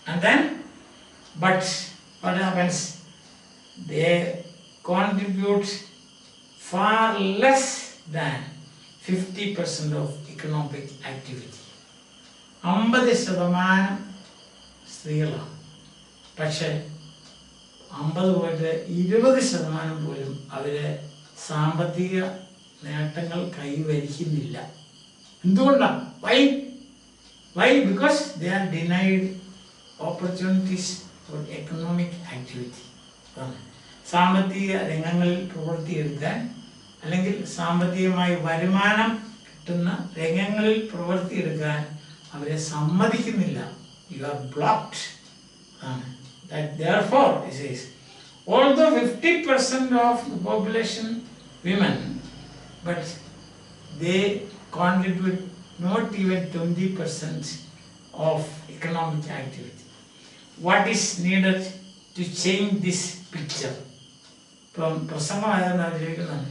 And then, but what happens? They contribute far less than 50% of economic activity. 50% സ്ത്രീകളാണ്. പക്ഷേ 50 പോയിട്ട് 20% പോലും അവര് സാമ്പത്തിക നേട്ടങ്ങൾ കൈവരിക്കുന്നില്ല. എന്തുകൊണ്ടാണ്? Why? Because they are denied opportunities for economic activity. സാമ്പത്തിക രംഗങ്ങളിൽ പ്രവൃത്തിയെടുക്കാൻ അല്ലെങ്കിൽ സാമ്പത്തികമായി വരുമാനം കിട്ടുന്ന രംഗങ്ങളിൽ പ്രവൃത്തിയെടുക്കാൻ അവരെ സമ്മതിക്കുന്നില്ല. You are blocked. That therefore, it says, although 50% of the population women, but they contribute not even 20% of economic activity. What is needed to change this picture? ഇപ്പം പ്രസംഗമായതെന്ന് ചോദിക്കുന്നതാണ്,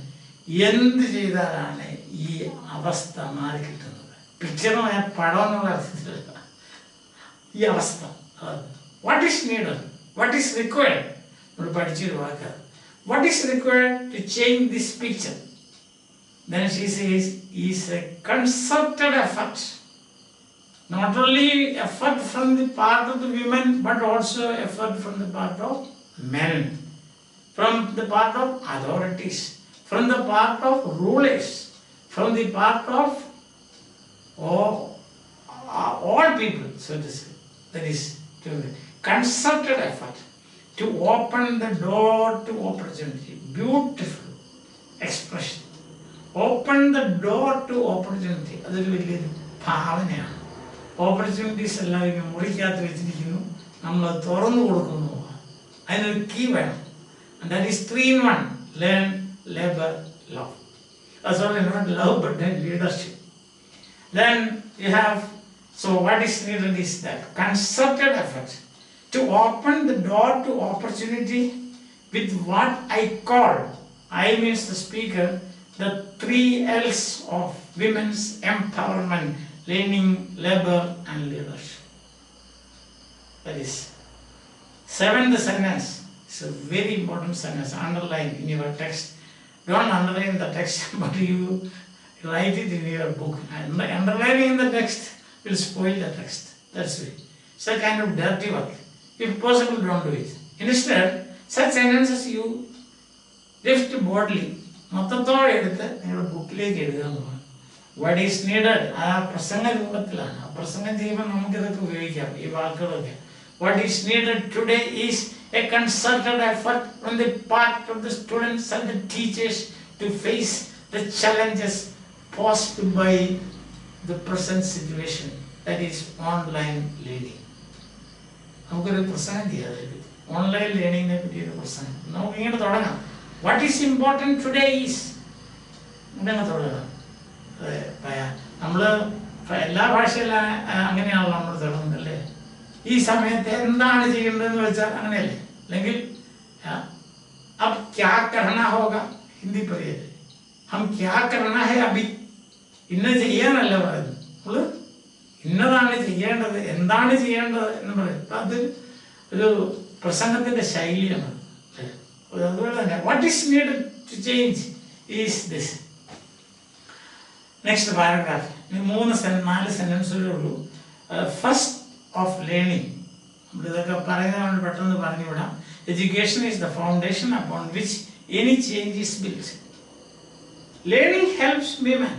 എന്ത് ചെയ്താലാണ് ഈ അവസ്ഥ മാറി കിട്ടുന്നത്? പിക്ചറുമായ പടം എന്നുള്ള അർത്ഥത്തിലല്ല, ഈ അവസ്ഥ. What is needed, what is required? നമ്മൾ പഠിച്ചൊരു വാക്കാണ്. What is required to change this picture? Then she says, is a concerted effort. Not only effort from the part of the women, but also effort from the part of men, from the part of authorities, from the part of rulers, from the part of all people, so to say. That is to concerted effort to open the door to opportunity. Beautiful expression. Open the door to opportunity. അതൊരു വലിയൊരു ഭാവനയാണ്. ഓപ്പർച്യൂണിറ്റീസ് എല്ലാം മുറിക്കകത്ത് വെച്ചിരിക്കുന്നു, നമ്മളത് തുറന്നു കൊടുക്കുന്നു. അതിനൊരു കീ വേണം. And that is 3 in 1. Learn, labor, love. That's all, not love, but then leadership. Then you have, so what is needed is that concerted effort to open the door to opportunity with what I call, I means the speaker, the 3 L's of women's empowerment: learning, labor, and leadership. That is 7th sentence. It's a very important sentence. Underline in your text. Don't underline the text, but you write it in your book. And underlining in the text will spoil the text. That's it. It's a kind of dirty work. If possible, don't do it. Instead, such sentences you lift boldly. മൊത്തത്തോടെ എടുത്ത് നിങ്ങളുടെ ബുക്കിലേക്ക് എഴുതുക എന്നുള്ളതാണ്. വാട്ട് ഈസ് നീഡഡ് ആ പ്രസംഗ രൂപത്തിലാണ്. ആ പ്രസംഗം ചെയ്യുമ്പോൾ നമുക്കിതൊക്കെ ഉപയോഗിക്കാം, ഈ വാക്കുകളൊക്കെ. What is needed today is a consulted effort from the part of the students and the teachers to face the challenges posed by the present situation, that is online learning. നമുക്കൊരു പ്രസംഗം ചെയ്യാതെ ഓൺലൈൻ ലേണിങ്ങിനെ പറ്റിയൊരു പ്രസംഗം നമുക്കിങ്ങനെ തുടങ്ങാം. What is important today is ഇങ്ങനെ തുടങ്ങുക. നമ്മൾ എല്ലാ ഭാഷയിലും അങ്ങനെയാണല്ലോ നമ്മൾ തുടങ്ങുന്നത് അല്ലേ? ഈ സമയത്ത് എന്താണ് ചെയ്യേണ്ടതെന്ന് വെച്ചാൽ അങ്ങനെയല്ലേ? അല്ലെങ്കിൽ अब क्या करना होगा, ഹിന്ദി പറയല്ലേ, हम क्या करना है अभी, ഇന്ന ചെയ്യാനല്ല പറയുന്നത്. നമ്മൾ ഇന്നതാണ് ചെയ്യേണ്ടത്, എന്താണ് ചെയ്യേണ്ടത് എന്ന് പറയും. അത് ഒരു പ്രസംഗത്തിന്റെ ശൈലിയാണ്. What is needed to change is this. Next paragraph. 4 സെന്റൻസുകളേ ഉള്ളൂ. First of learning. നമ്മളിതൊക്കെ പറയുന്നതാണ്, പെട്ടെന്ന് പറഞ്ഞുവിടാം. Education is the foundation upon which any change is built. Learning helps women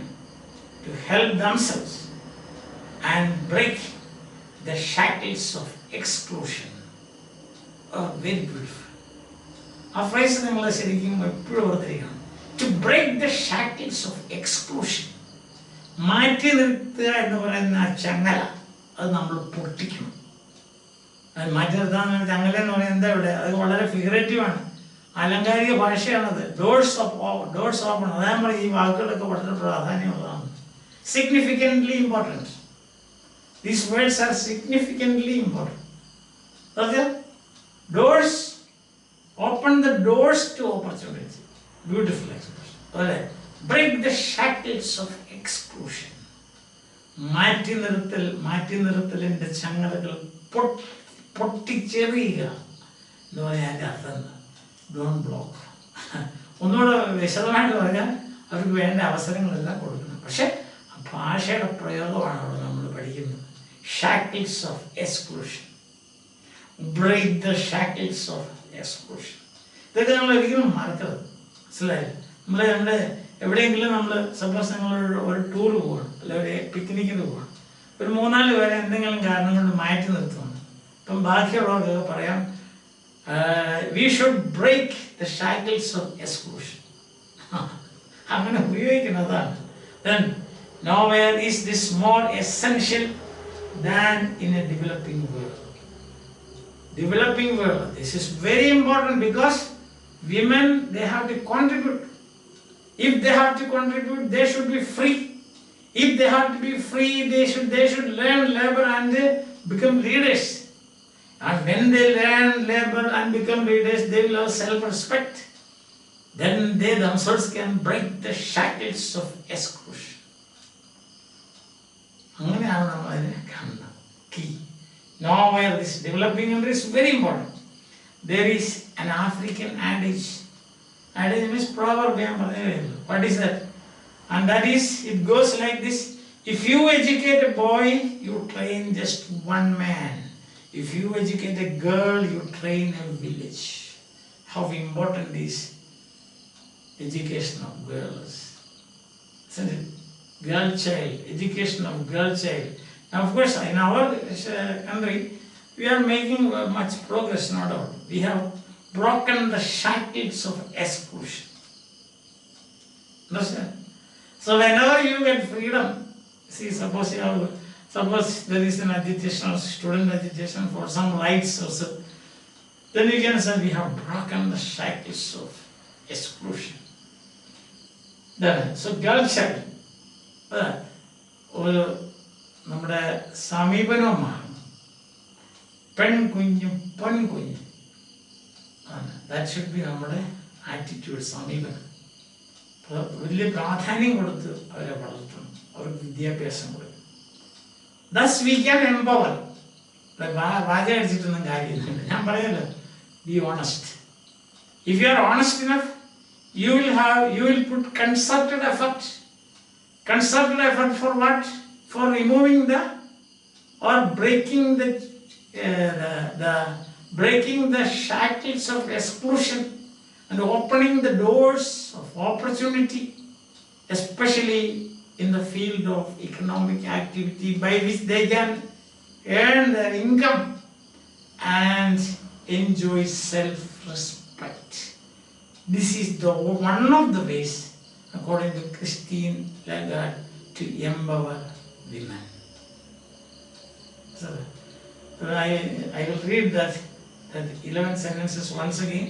to help themselves and break the shackles of exclusion. Very beautiful. ആ ഫ്രൈസ് നിങ്ങൾ ശരിക്കും എപ്പോഴും ഓർത്തിരിക്കണം. To break the shackles of exclusion. മാറ്റി നിർത്തുക എന്ന് പറയുന്ന ആ ചങ്ങല, അത് നമ്മൾ പൊട്ടിക്കണം. അത് മാറ്റി നിർത്താന്ന് പറഞ്ഞാൽ ചങ്ങല എന്ന് പറയുന്നത് എന്താ ഇവിടെ? അത് വളരെ ഫിഗറേറ്റീവാണ്, അലങ്കാരിക ഭാഷയാണത്. Doors open. അതായത് പറയും, ഈ വാക്കുകളൊക്കെ വളരെ പ്രാധാന്യമുള്ളതാണ്. Significantly important. These words are significantly important. Doors open the doors to opportunity. Beautiful expression. Alright. Break the shackles of exclusion. മാറ്റി നിർത്തലിന്റെ ചങ്ങലകൾ പൊട്ടിച്ചെറിയുക എന്ന് പറയാൻ അർത്ഥം എന്താ? Don't block. ഒന്നുകൂടെ വിശദമായിട്ട് പറഞ്ഞാൽ അവർക്ക് വേണ്ട അവസരങ്ങളെല്ലാം കൊടുക്കണം. പക്ഷെ ഭാഷയുടെ പ്രയോഗമാണ് അവിടെ നമ്മൾ പഠിക്കുന്നത്. shackles of exclusion. Break the shackles of exclusion. ഇതൊക്കെ നമ്മൾ ഒരിക്കലും മറക്കരുത്. മനസ്സിലായില്ലേ? നമ്മുടെ എവിടെയെങ്കിലും നമ്മൾ സപ്പോസ് നിങ്ങൾ ഒരു ടൂർ പോകണം, അല്ലെ ഒരു പിക്നിക്കിന് പോകണം, ഒരു 3-4 പേരെ എന്തെങ്കിലും കാരണം കൊണ്ട് മാറ്റി നിർത്തുകയാണ്. അപ്പം ബാക്കിയുള്ളവർക്കൊക്കെ പറയാം, we should break the shackles of exclusion. അങ്ങനെ ഉപയോഗിക്കുന്നതാണ്. Then nowhere is this more essential than in a developing world. Developing world, this is very important because women, they have to contribute. If they have to contribute, they should be free. If they have to be free, they should learn labor and become leaders. And when they learn labor and become leaders, they will have self-respect. Then they themselves can break the shackles of exclusion. അങ്ങനെയാണ് നമ്മൾ അതിനെ കാണുന്നത്. കീ nowhere this developing country is very important. There is an African adage. Adage means proverb. What is that? And that is, it goes like this: if you educate a boy, you train just one man. If you educate a girl, you train a village. How important is education of girls, isn't it? Girl child, education of girl child. Now, of course, in our country, we are making much progress, no doubt. We have broken the shackles of exclusion. Understand? So whenever you get freedom, see, suppose there is an education, student education for some rights also, then you can say we have broken the shackles of exclusion. Then, so girl child, ഒരു നമ്മുടെ സമീപനവുമാണ്. പെൺകുഞ്ഞും പൊൻകുഞ്ഞും, ദാറ്റ് ഷുഡ് ബി നമ്മുടെ ആറ്റിറ്റ്യൂഡ്, സമീപനം. വലിയ പ്രാധാന്യം കൊടുത്ത് അവരെ വളർത്തണം, അവർക്ക് വിദ്യാഭ്യാസം കൊടുക്കണം. Thus we can empower. വാചകം അടിച്ചിട്ടൊന്നും കാര്യമില്ല. ഞാൻ പറയല്ലോ, be honest. If you are honest enough, you will put concerted effort. Concerted effort for what? For removing or breaking the shackles of exclusion and opening the doors of opportunity, especially in the field of economic activity, by which they can earn their income and enjoy self-respect. This is one of the ways, according to Christine Lagarde, to empower women. So I will read that 11 sentences once again.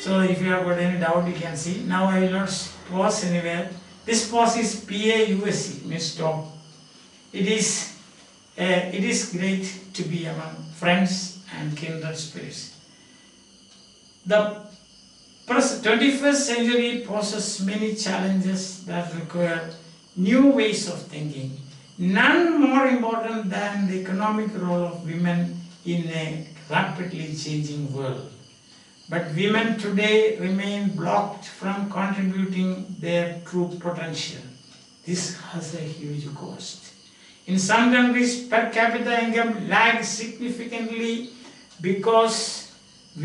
So if you have got any doubt, you can see. Now I will not pause anywhere. This pause is PAUSE, means stop. It is great to be among friends and kindred spirits. The 21st century poses many challenges that require new ways of thinking, none more important than the economic role of women in a rapidly changing world. But women today remain blocked from contributing their true potential. This has a huge cost. In some countries, per capita income lags significantly because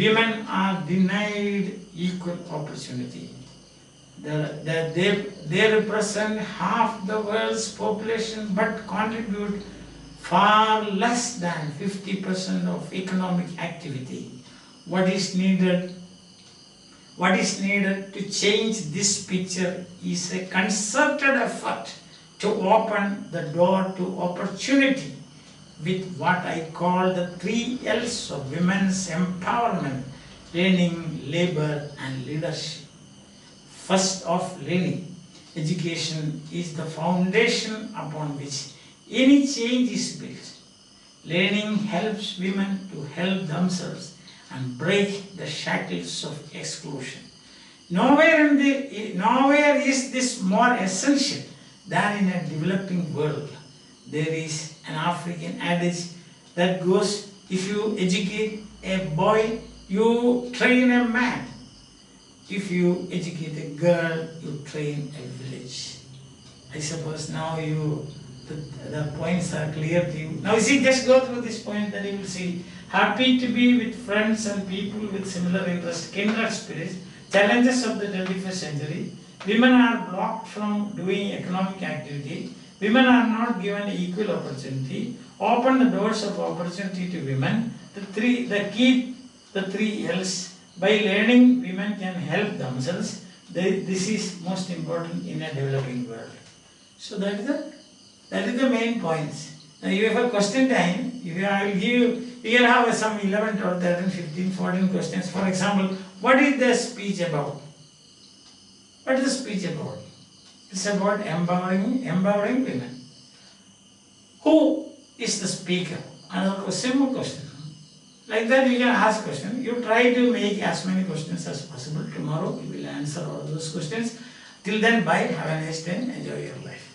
women are denied equal opportunity. They represent half the world's population but contribute far less than 50% of economic activity. What is needed to change this picture is a concerted effort to open the door to opportunity with what I call the 3 L's of women's empowerment: learning, labor, and leadership. First of learning. Education is the foundation upon which any change is built. Learning helps women to help themselves and break the shackles of exclusion. Nowhere is this more essential than in a developing world. There is an African adage that goes, if you educate a boy, you train a man. If you educate a girl, you train a village. I suppose now you the points are clear to you. Now, you see, just go through this point, then you will see. Happy to be with friends and people with similar interests, kindred spirits, challenges of the 21st century. Women are blocked from doing economic activity. Women are not given equal opportunity. Open the doors of opportunity to women. The three L's. By learning, women can help themselves. This is most important in a developing world. So that is the main points. Now you have a question time. I will give you can have some 11, 12, 13, 15, 14 questions. For example, what is the speech about? What is the speech about? It's about empowering women. Who is the speaker? Another simple question. Like that you can ask questions. You try to make as many questions as possible. Tomorrow we will answer all those questions. Till then, bye. Have a nice day. Enjoy your life.